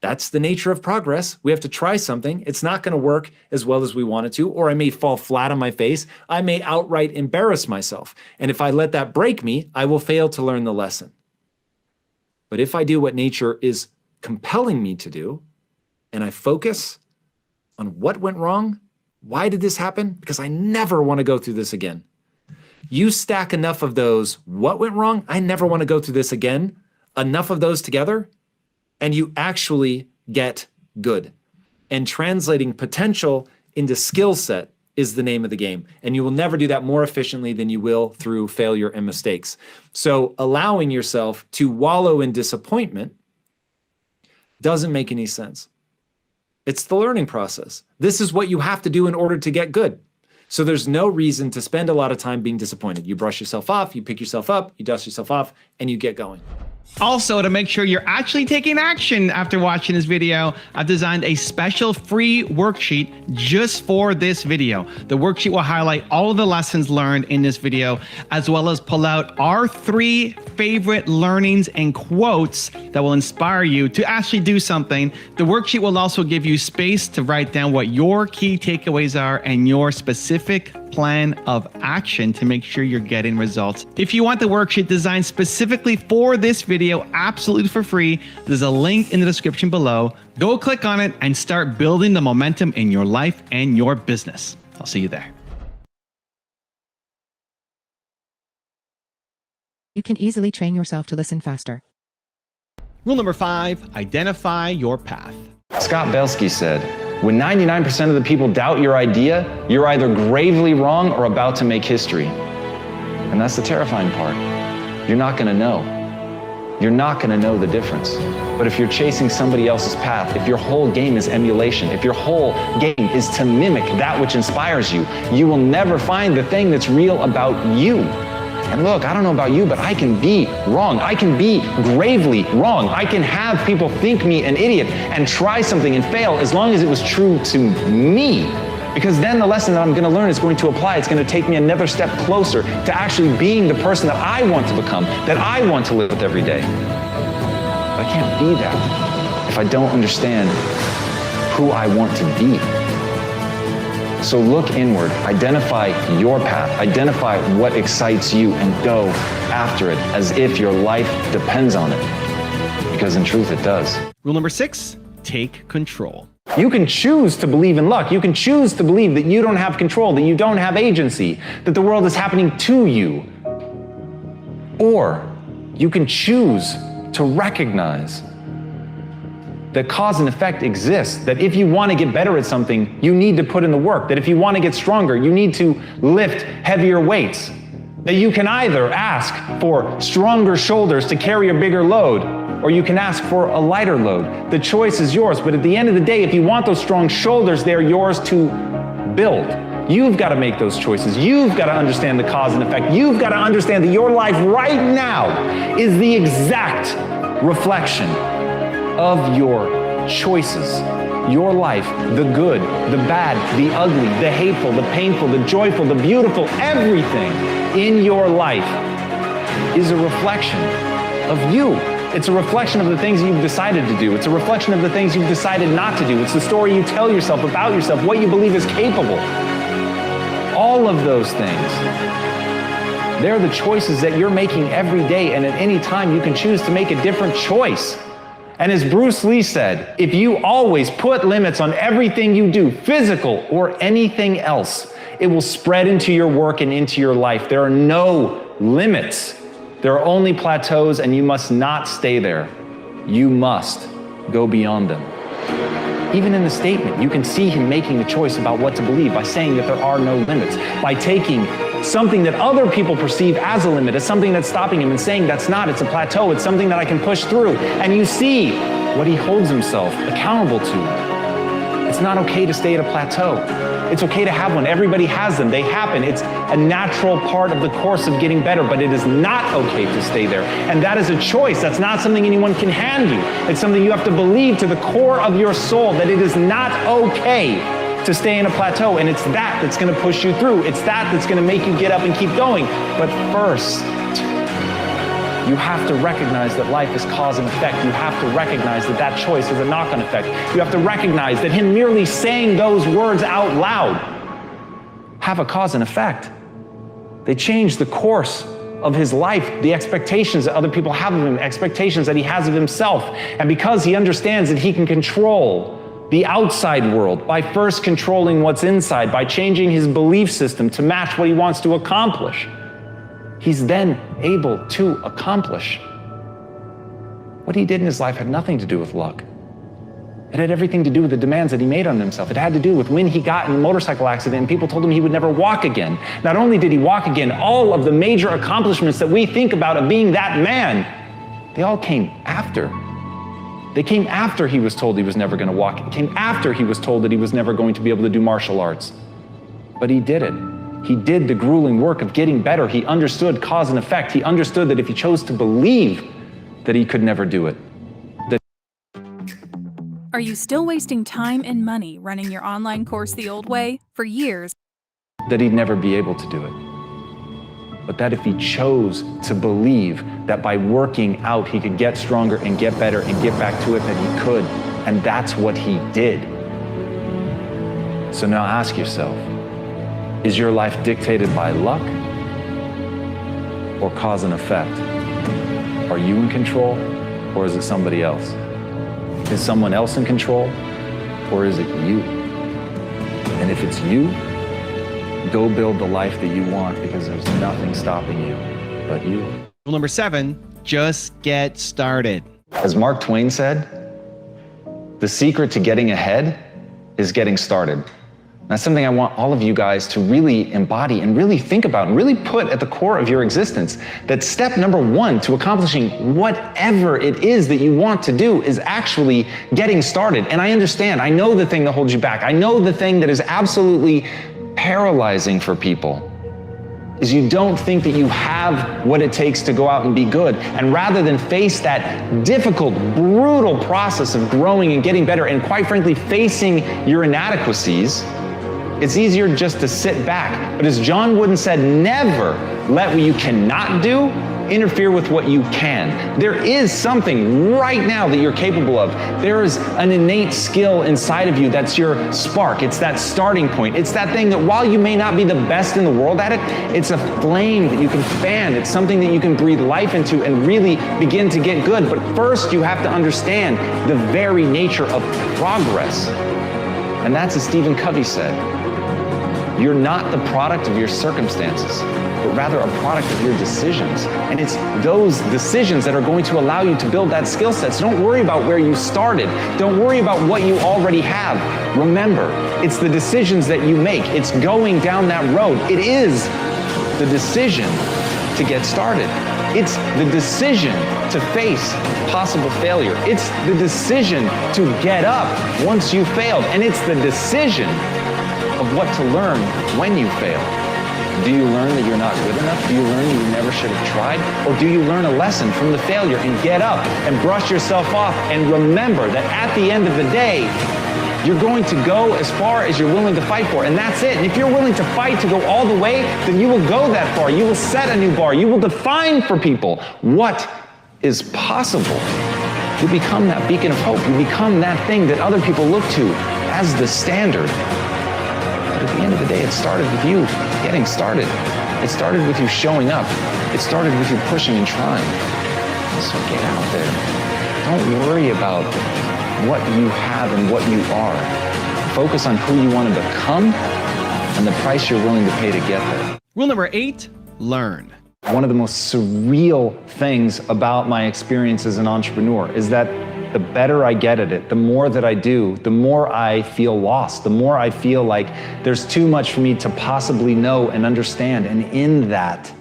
that's the nature of progress. We have to try something. It's not going to work as well as we want it to, or I may fall flat on my face. I may outright embarrass myself. And if I let that break me, I will fail to learn the lesson. But if I do what nature is compelling me to do, and I focus on what went wrong, why did this happen? Because I never want to go through this again. You stack enough of those, what went wrong? I never want to go through this again. Enough of those together, and you actually get good. And translating potential into skill set is the name of the game. And you will never do that more efficiently than you will through failure and mistakes. So allowing yourself to wallow in disappointment doesn't make any sense. It's the learning process. This is what you have to do in order to get good. So there's no reason to spend a lot of time being disappointed. You brush yourself off, you pick yourself up, you dust yourself off, and you get going. Also, to make sure you're actually taking action after watching this video, I've designed a special free worksheet just for this video. The worksheet will highlight all of the lessons learned in this video, as well as pull out our 3 favorite learnings and quotes that will inspire you to actually do something. The worksheet will also give you space to write down what your key takeaways are and your specific plan of action to make sure you're getting results. If you want the worksheet designed specifically for this video, absolutely for free, there's a link in the description below. Go click on it and start building the momentum in your life and your business. I'll see you there. You can easily train yourself to listen faster. Rule number 5, identify your path. Scott Belsky said, when 99% of the people doubt your idea, you're either gravely wrong or about to make history. And that's the terrifying part. You're not going to know. you're not going to know the difference. But if you're chasing somebody else's path, if your whole game is emulation, if your whole game is to mimic that which inspires you, you will never find the thing that's real about you. And look, I don't know about you, but I can be wrong. I can be gravely wrong. I can have people think me an idiot and try something and fail as long as it was true to me. Because then the lesson that I'm going to learn is going to apply. It's going to take me another step closer to actually being the person that I want to become, that I want to live with every day. But I can't be that if I don't understand who I want to be. So look inward, identify your path, identify what excites you, and go after it as if your life depends on it. Because in truth, it does. Rule number 6, take control. You can choose to believe in luck. You can choose to believe that you don't have control, that you don't have agency, that the world is happening to you. Or you can choose to recognize that cause and effect exists, that if you want to get better at something, you need to put in the work, that if you want to get stronger, you need to lift heavier weights, that you can either ask for stronger shoulders to carry a bigger load, or you can ask for a lighter load. The choice is yours, but at the end of the day, if you want those strong shoulders, they're yours to build. You've got to make those choices. You've got to understand the cause and effect. You've got to understand that your life right now is the exact reflection of your choices. Your life, the good, the bad, the ugly, the hateful, the painful, the joyful, the beautiful, everything in your life is a reflection of you. It's a reflection of the things you've decided to do. It's a reflection of the things you've decided not to do. It's the story you tell yourself about yourself, what you believe is capable. All of those things, they're the choices that you're making every day, and at any time you can choose to make a different choice. And as Bruce Lee said, if you always put limits on everything you do, physical or anything else, it will spread into your work and into your life. There are no limits. There are only plateaus, and you must not stay there. You must go beyond them. Even in the statement, you can see him making a choice about what to believe by saying that there are no limits, by taking something that other people perceive as a limit, as something that's stopping him, and saying that's not, it's a plateau, it's something that I can push through. And you see what he holds himself accountable to. It's not okay to stay at a plateau. It's okay to have one. Everybody has them. They happen. It's a natural part of the course of getting better, but it is not okay to stay there. And that is a choice. That's not something anyone can hand you. It's something you have to believe to the core of your soul that it is not okay to stay in a plateau. And it's that that's going to push you through. It's that that's going to make you get up and keep going. But first, you have to recognize that life is cause and effect. You have to recognize that that choice is a knock-on effect. You have to recognize that him merely saying those words out loud have a cause and effect. They change the course of his life, the expectations that other people have of him, expectations that he has of himself. And because he understands that he can control the outside world by first controlling what's inside, by changing his belief system to match what he wants to accomplish, he's then able to accomplish. What he did in his life had nothing to do with luck. It had everything to do with the demands that he made on himself. It had to do with when he got in a motorcycle accident and people told him he would never walk again. Not only did he walk again, all of the major accomplishments that we think about of being that man, they all came after. They came after he was told he was never going to walk. It came after he was told that he was never going to be able to do martial arts. But he did it. He did the grueling work of getting better. He understood cause and effect. He understood that if he chose to believe that he could never do it. Are you still wasting time and money running your online course the old way for years? That he'd never be able to do it. But that if he chose to believe that by working out he could get stronger and get better and get back to it, that he could. And that's what he did. So now ask yourself, is your life dictated by luck or cause and effect? Are you in control or is it somebody else? Is someone else in control or is it you? And if it's you, go build the life that you want because there's nothing stopping you but you. Rule number 7, just get started. As Mark Twain said, the secret to getting ahead is getting started. That's something I want all of you guys to really embody and really think about and really put at the core of your existence. That step number one to accomplishing whatever it is that you want to do is actually getting started. And I understand, I know the thing that holds you back. I know the thing that is absolutely paralyzing for people is you don't think that you have what it takes to go out and be good. And rather than face that difficult, brutal process of growing and getting better and quite frankly facing your inadequacies, it's easier just to sit back. But as John Wooden said, never let what you cannot do interfere with what you can. There is something right now that you're capable of. There is an innate skill inside of you that's your spark. It's that starting point. It's that thing that while you may not be the best in the world at it, it's a flame that you can fan. It's something that you can breathe life into and really begin to get good. But first you have to understand the very nature of progress. And that's as Stephen Covey said. You're not the product of your circumstances, but rather a product of your decisions. And it's those decisions that are going to allow you to build that skill set. So don't worry about where you started. Don't worry about what you already have. Remember, it's the decisions that you make. It's going down that road. It is the decision to get started. It's the decision to face possible failure. It's the decision to get up once you failed. And it's the decision of what to learn when you fail. Do you learn that you're not good enough? Do you learn that you never should have tried? Or do you learn a lesson from the failure and get up and brush yourself off and remember that at the end of the day, you're going to go as far as you're willing to fight for, and that's it. And if you're willing to fight to go all the way, then you will go that far. You will set a new bar. You will define for people what is possible. You become that beacon of hope. You become that thing that other people look to as the standard. But at the end of the day, it started with you getting started. It started with you showing up. It started with you pushing and trying. So get out there. Don't worry about what you have and what you are. Focus on who you want to become and the price you're willing to pay to get there. Rule number 8, learn. One of the most surreal things about my experience as an entrepreneur is that the better I get at it, the more that I do, the more I feel lost, the more I feel like there's too much for me to possibly know and understand. And in that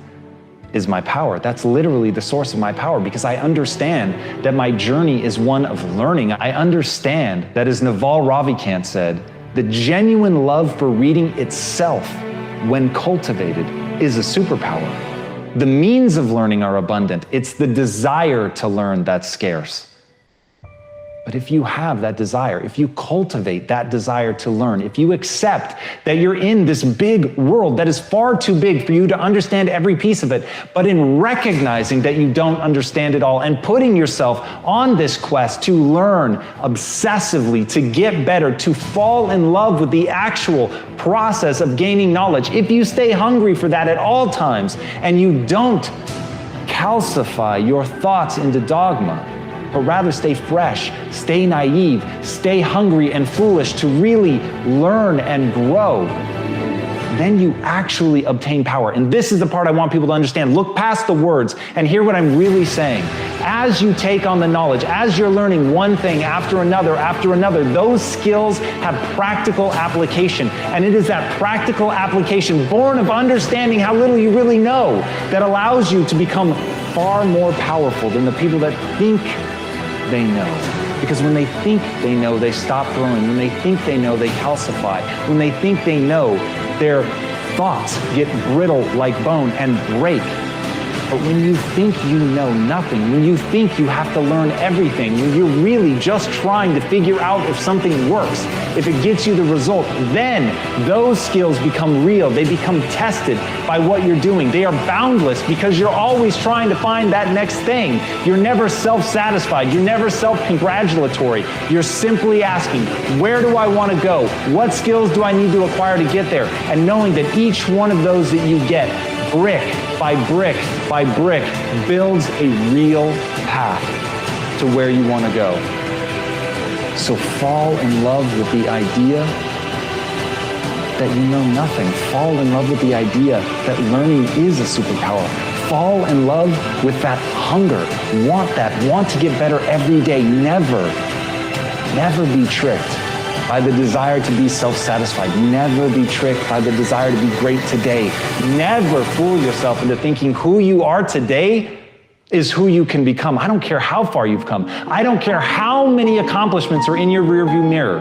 is my power. That's literally the source of my power, because I understand that my journey is one of learning. I understand that, as Naval Ravikant said, the genuine love for reading itself, when cultivated, is a superpower. The means of learning are abundant. It's the desire to learn that's scarce. But if you have that desire, if you cultivate that desire to learn, if you accept that you're in this big world that is far too big for you to understand every piece of it, but in recognizing that you don't understand it all and putting yourself on this quest to learn obsessively, to get better, to fall in love with the actual process of gaining knowledge, if you stay hungry for that at all times and you don't calcify your thoughts into dogma, but rather stay fresh, stay naive, stay hungry and foolish to really learn and grow, then you actually obtain power. And this is the part I want people to understand. Look past the words and hear what I'm really saying. As you take on the knowledge, as you're learning one thing after another, those skills have practical application. And it is that practical application, born of understanding how little you really know, that allows you to become far more powerful than the people that think they know. Because when they think they know, they stop growing. When they think they know, they calcify. When they think they know, their thoughts get brittle like bone and break. But when you think you know nothing, when you think you have to learn everything, when you're really just trying to figure out if something works, if it gets you the result, then those skills become real. They become tested by what you're doing. They are boundless because you're always trying to find that next thing. You're never self-satisfied. You're never self-congratulatory. You're simply asking, where do I want to go? What skills do I need to acquire to get there? And knowing that each one of those that you get, brick by brick by brick, builds a real path to where you want to go. So fall in love with the idea that you know nothing. Fall in love with the idea that learning is a superpower. Fall in love with that hunger. Want to get better every day. Never be tricked by the desire to be self-satisfied. Never be tricked by the desire to be great today. Never fool yourself into thinking who you are today is who you can become. I don't care how far you've come. I don't care how many accomplishments are in your rearview mirror.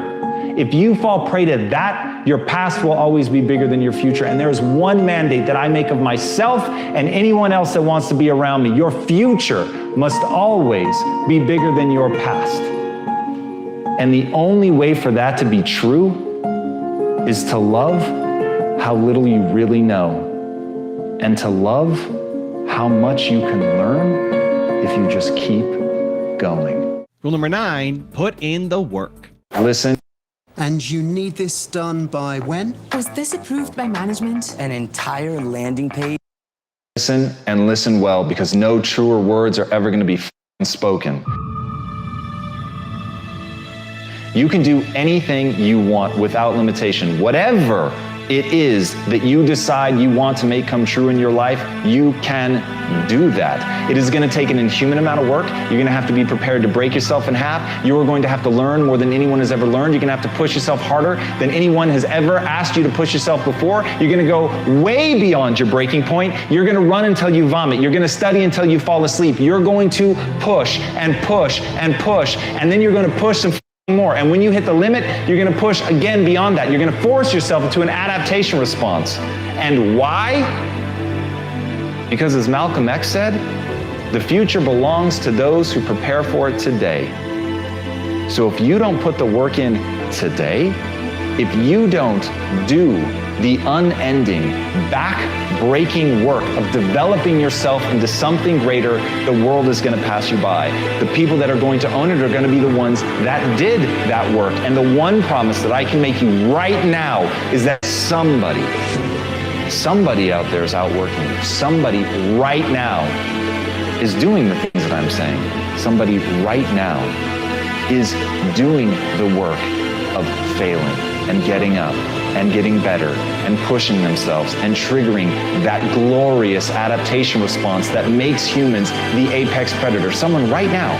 If you fall prey to that, your past will always be bigger than your future. And there is one mandate that I make of myself and anyone else that wants to be around me. Your future must always be bigger than your past. And the only way for that to be true is to love how little you really know, and to love how much you can learn if you just keep going. Rule number 9, put in the work. Listen. And you need this done by when? Was this approved by management? An entire landing page? Listen and listen well, because no truer words are ever going to be spoken. You can do anything you want without limitation. Whatever it is that you decide you want to make come true in your life, you can do that. It is going to take an inhuman amount of work. You're going to have to be prepared to break yourself in half. You are going to have to learn more than anyone has ever learned. You're going to have to push yourself harder than anyone has ever asked you to push yourself before. You're going to go way beyond your breaking point. You're going to run until you vomit. You're going to study until you fall asleep. You're going to push and push and push, and then you're going to push some more. And when you hit the limit, you're going to push again beyond that. You're going to force yourself into an adaptation response. And why? Because as Malcolm X said, the future belongs to those who prepare for it today. So if you don't put the work in today, if you don't do the unending, back-breaking work of developing yourself into something greater, the world is going to pass you by. The people that are going to own it are going to be the ones that did that work. And the one promise that I can make you right now is that somebody out there is outworking you. Somebody right now is doing the things that I'm saying. Somebody right now is doing the work of failing and getting up and getting better and pushing themselves and triggering that glorious adaptation response that makes humans the apex predator. Someone right now,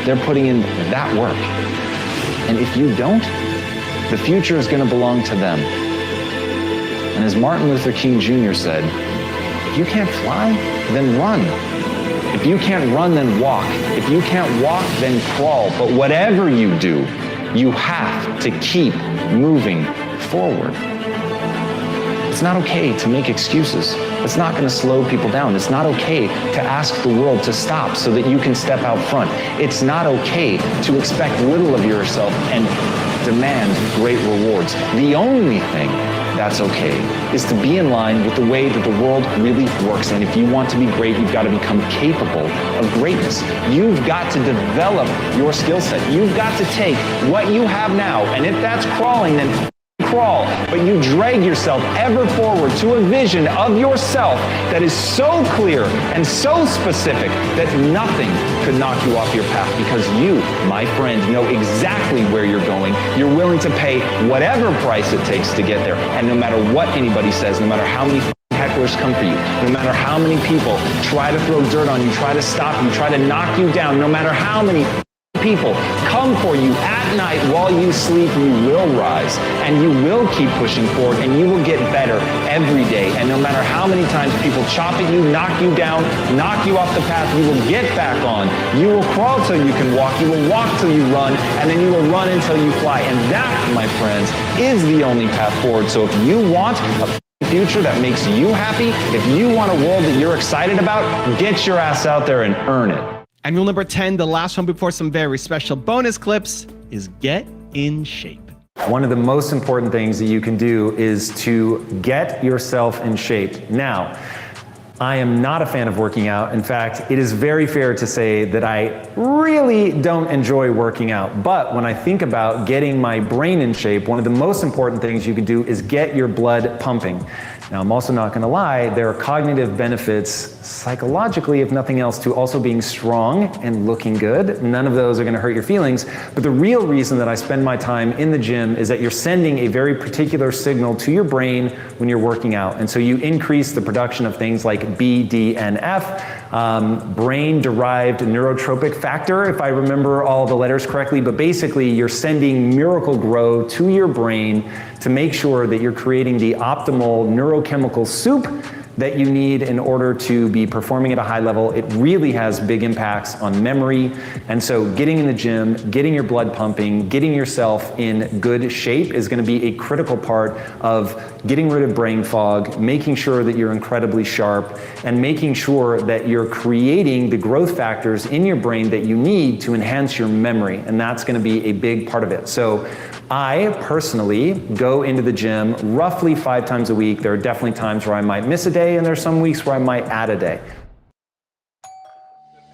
they're putting in that work. And if you don't, the future is going to belong to them. And as Martin Luther King Jr. said, if you can't fly, then run. If you can't run, then walk. If you can't walk, then crawl. But whatever you do, you have to keep moving forward. It's not okay to make excuses. It's not going to slow people down. It's not okay to ask the world to stop so that you can step out front. It's not okay to expect little of yourself and demand great rewards. The only thing that's okay is to be in line with the way that the world really works. And if you want to be great, you've got to become capable of greatness. You've got to develop your skill set. You've got to take what you have now, and if that's crawling, then crawl, but you drag yourself ever forward to a vision of yourself that is so clear and so specific that nothing could knock you off your path, because you, my friend, know exactly where you're going. You're willing to pay whatever price it takes to get there. And no matter what anybody says, no matter how many hecklers come for you, no matter how many people try to throw dirt on you, try to stop you, try to knock you down, no matter how many people come for you at night while you sleep, you will rise and you will keep pushing forward, and you will get better every day. And no matter how many times people chop at you, knock you down, knock you off the path, you will get back on. You will crawl till you can walk, you will walk till you run, and then you will run until you fly. And that, my friends, is the only path forward. So if you want a future that makes you happy, if you want a world that you're excited about, get your ass out there and earn it. And rule number 10, the last one before some very special bonus clips, is get in shape. One of the most important things that you can do is to get yourself in shape. Now, I am not a fan of working out. In fact, it is very fair to say that I really don't enjoy working out. But when I think about getting my brain in shape, one of the most important things you can do is get your blood pumping. Now, I'm also not gonna lie, there are cognitive benefits psychologically, if nothing else, to also being strong and looking good. None of those are gonna hurt your feelings, but the real reason that I spend my time in the gym is that you're sending a very particular signal to your brain when you're working out. And so you increase the production of things like BDNF, brain-derived neurotropic factor, if I remember all the letters correctly, but basically you're sending Miracle-Gro to your brain to make sure that you're creating the optimal neurochemical soup that you need in order to be performing at a high level. It really has big impacts on memory. And so getting in the gym, getting your blood pumping, getting yourself in good shape is gonna be a critical part of getting rid of brain fog, making sure that you're incredibly sharp, and making sure that you're creating the growth factors in your brain that you need to enhance your memory. And that's gonna be a big part of it. So I personally go into the gym roughly 5 times a week. There are definitely times where I might miss a day, and there's some weeks where I might add a day.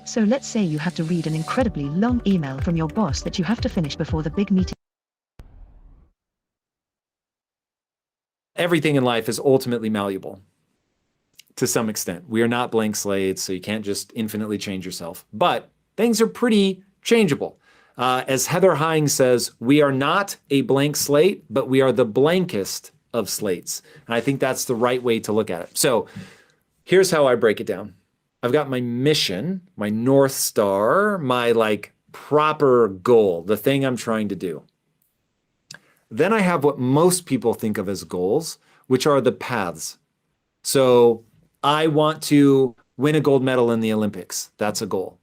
So let's say you have to read an incredibly long email from your boss that you have to finish before the big meeting. Everything in life is ultimately malleable to some extent. We are not blank slates, so you can't just infinitely change yourself. But things are pretty changeable. As Heather Hines says, we are not a blank slate, but we are the blankest of slates. And I think that's the right way to look at it. So here's how I break it down. I've got my mission, my North Star, my like proper goal, the thing I'm trying to do. Then I have what most people think of as goals, which are the paths. So I want to win a gold medal in the Olympics. That's a goal.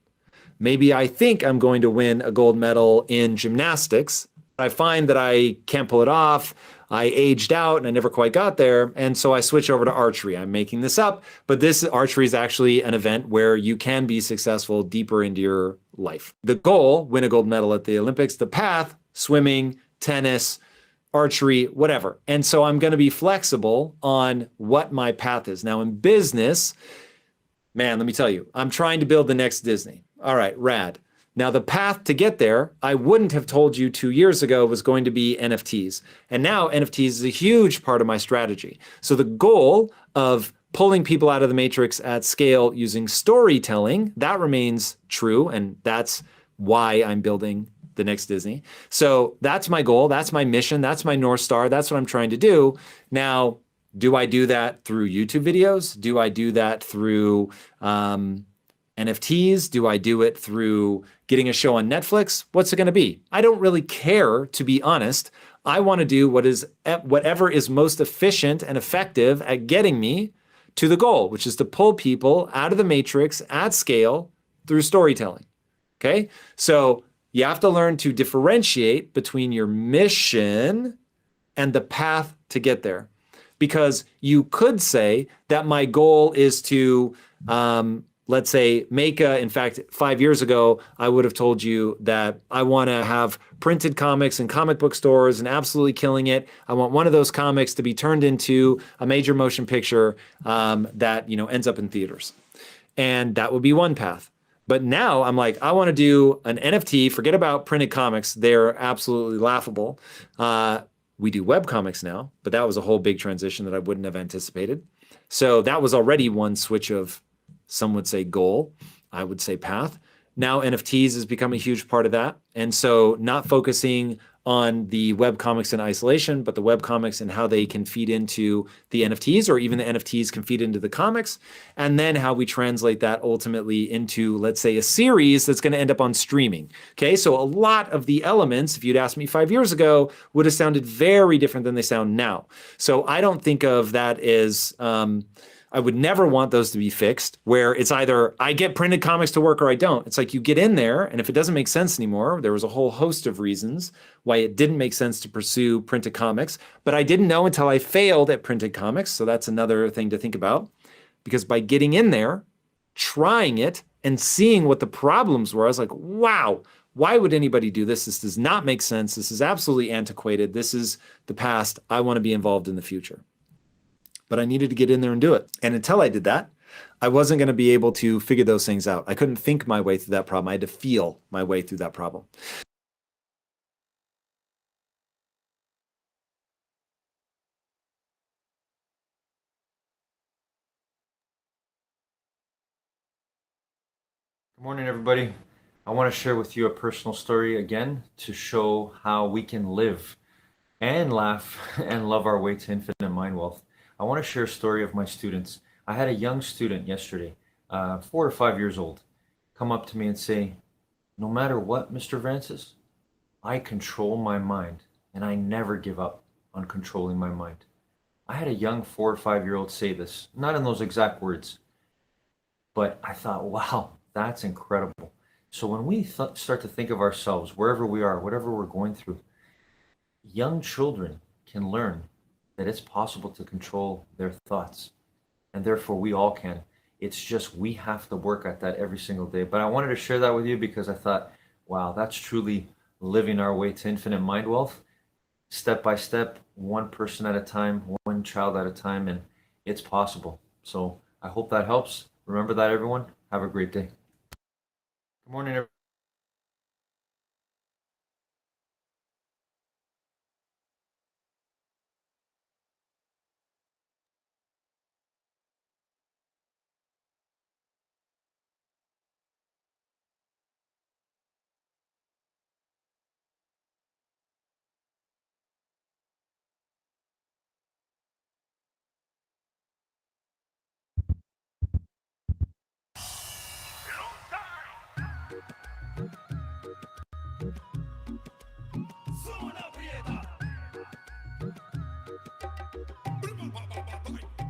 Maybe I think I'm going to win a gold medal in gymnastics. I find that I can't pull it off. I aged out and I never quite got there. And so I switch over to archery. I'm making this up, but this archery is actually an event where you can be successful deeper into your life. The goal, win a gold medal at the Olympics. The path, swimming, tennis, archery, whatever. And so I'm going to be flexible on what my path is. Now in business, man, let me tell you, I'm trying to build the next Disney. All right, rad. Now the path to get there, I wouldn't have told you 2 years ago was going to be NFTs. And now NFTs is a huge part of my strategy. So the goal of pulling people out of the matrix at scale using storytelling, that remains true. And that's why I'm building the next Disney. So that's my goal. That's my mission. That's my North Star. That's what I'm trying to do. Now, do I do that through YouTube videos? Do I do that through NFTs? Do I do it through getting a show on Netflix? What's it going to be? I don't really care, to be honest. I want to do whatever is most efficient and effective at getting me to the goal, which is to pull people out of the matrix at scale through storytelling. Okay? So you have to learn to differentiate between your mission and the path to get there. Because you could say that my goal is to, let's say, in fact, 5 years ago, I would have told you that I want to have printed comics in comic book stores and absolutely killing it. I want one of those comics to be turned into a major motion picture that ends up in theaters. And that would be one path. But now I'm like, I want to do an NFT, forget about printed comics. They're absolutely laughable. We do web comics now, but that was a whole big transition that I wouldn't have anticipated. So that was already one switch of, some would say goal, I would say path. Now NFTs has become a huge part of that. And so not focusing on the web comics in isolation, but the web comics and how they can feed into the NFTs, or even the NFTs can feed into the comics, and then how we translate that ultimately into, let's say, a series that's going to end up on streaming. Okay, so a lot of the elements, if you'd asked me 5 years ago, would have sounded very different than they sound now. So I don't think of that as I would never want those to be fixed, where it's either I get printed comics to work or I don't. It's like you get in there, and if it doesn't make sense anymore, there was a whole host of reasons why it didn't make sense to pursue printed comics, but I didn't know until I failed at printed comics. So that's another thing to think about, because by getting in there, trying it, and seeing what the problems were, I was like, wow, why would anybody do this? This does not make sense. This is absolutely antiquated. This is the past. I want to be involved in the future. But I needed to get in there and do it. And until I did that, I wasn't going to be able to figure those things out. I couldn't think my way through that problem. I had to feel my way through that problem. Good morning, everybody. I want to share with you a personal story again to show how we can live and laugh and love our way to infinite mind wealth. I want to share a story of my students. I had a young student yesterday, 4 to 5 years old, come up to me and say, no matter what, Mr. Francis, I control my mind and I never give up on controlling my mind. I had a young 4 or 5 year old say this, not in those exact words, but I thought, wow, that's incredible. So when we start to think of ourselves, wherever we are, whatever we're going through, young children can learn that it's possible to control their thoughts, and therefore we all can. It's just we have to work at that every single day. But I wanted to share that with you because I thought, wow, that's truly living our way to infinite mind wealth, step by step, one person at a time, one child at a time, and it's possible. So I hope that helps. Remember that, everyone. Have a great day. Good morning, everyone.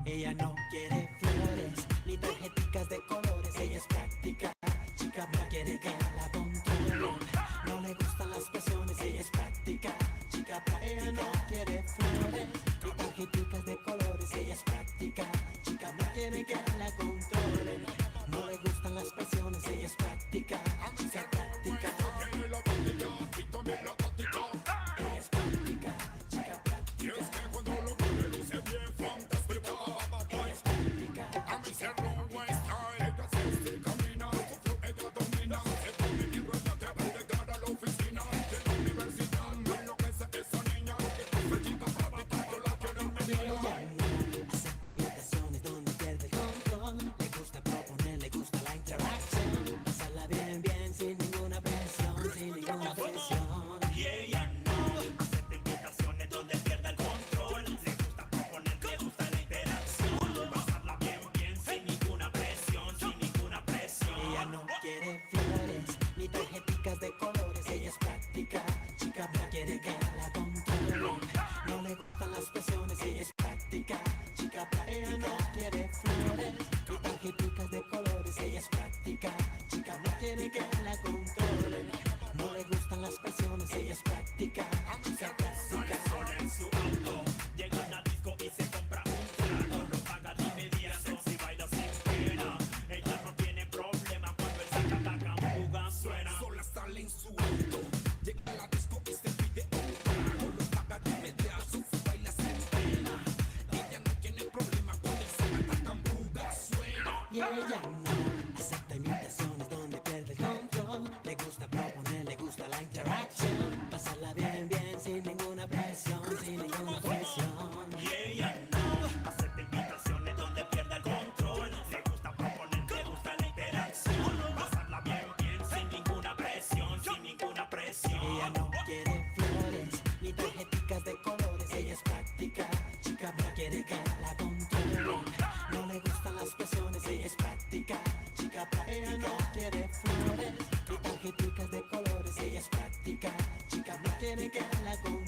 Ella no quiere flores ni tarjeticas de colores. Ella es práctica, chica, no quiere que la controlen. No le gustan las pasiones. Ella es práctica, chica, práctica. Ella no quiere flores ni tarjeticas de colores. Ella es práctica, chica, no quiere que la controlen. No le gustan las pasiones. Ella es práctica, chica, práctica. Ella es práctica, chica, práctica. Aceptaciones donde pierde el control. Le gusta proponer, le gusta la interacción. Pasarla bien, bien, sin ninguna presión, sin ninguna presión. Y ella no acepta invitaciones donde pierde el control. Le gusta proponer, le gusta la interacción. Pasarla bien, bien, sin ninguna presión, sin ninguna presión. Ella no quiere flores ni tarjeticas de colores. Ella es práctica, chica, no quiere que la controlen. No le gustan las presiones. Ella es práctica, chica, práctica. Ella no quiere flores ni tarjeticas de colores. Ella es práctica, chica, no quiere que la controlen. No le gustan las presiones. Ella es práctica, chica, práctica. En su auto llega a una disco y se compra un trago. Lo paga de inmediato si baila sin pena. Ella no tiene problema cuando el saca-taca-fuga suena. Sola sale en su auto, llega a la disco y se pide un trago. Lo paga de inmediato si baila sin pena. Ella no tiene problema cuando el saca-taca-fuga suena. Y ella no acepta imitaciones donde pierde el control. Le gusta proponer, le gusta la interacción. Pasarla bien, bien, sin ninguna presión, sin ninguna presión. Y ella no acepta invitaciones donde pierde el control. Le gusta proponer, le gusta la interacción. Pasarla bien, bien, sin ninguna presión, sin ninguna presión. Ella no quiere flores ni tarjeticas de colores. Ella es práctica, chica, no quiere que la controlen. No le gustan las presiones. Ella es práctica, chica, práctica. Ella no quiere flores ni tarjeticas de colores. Ella es práctica, chica, no quiere que la controlen.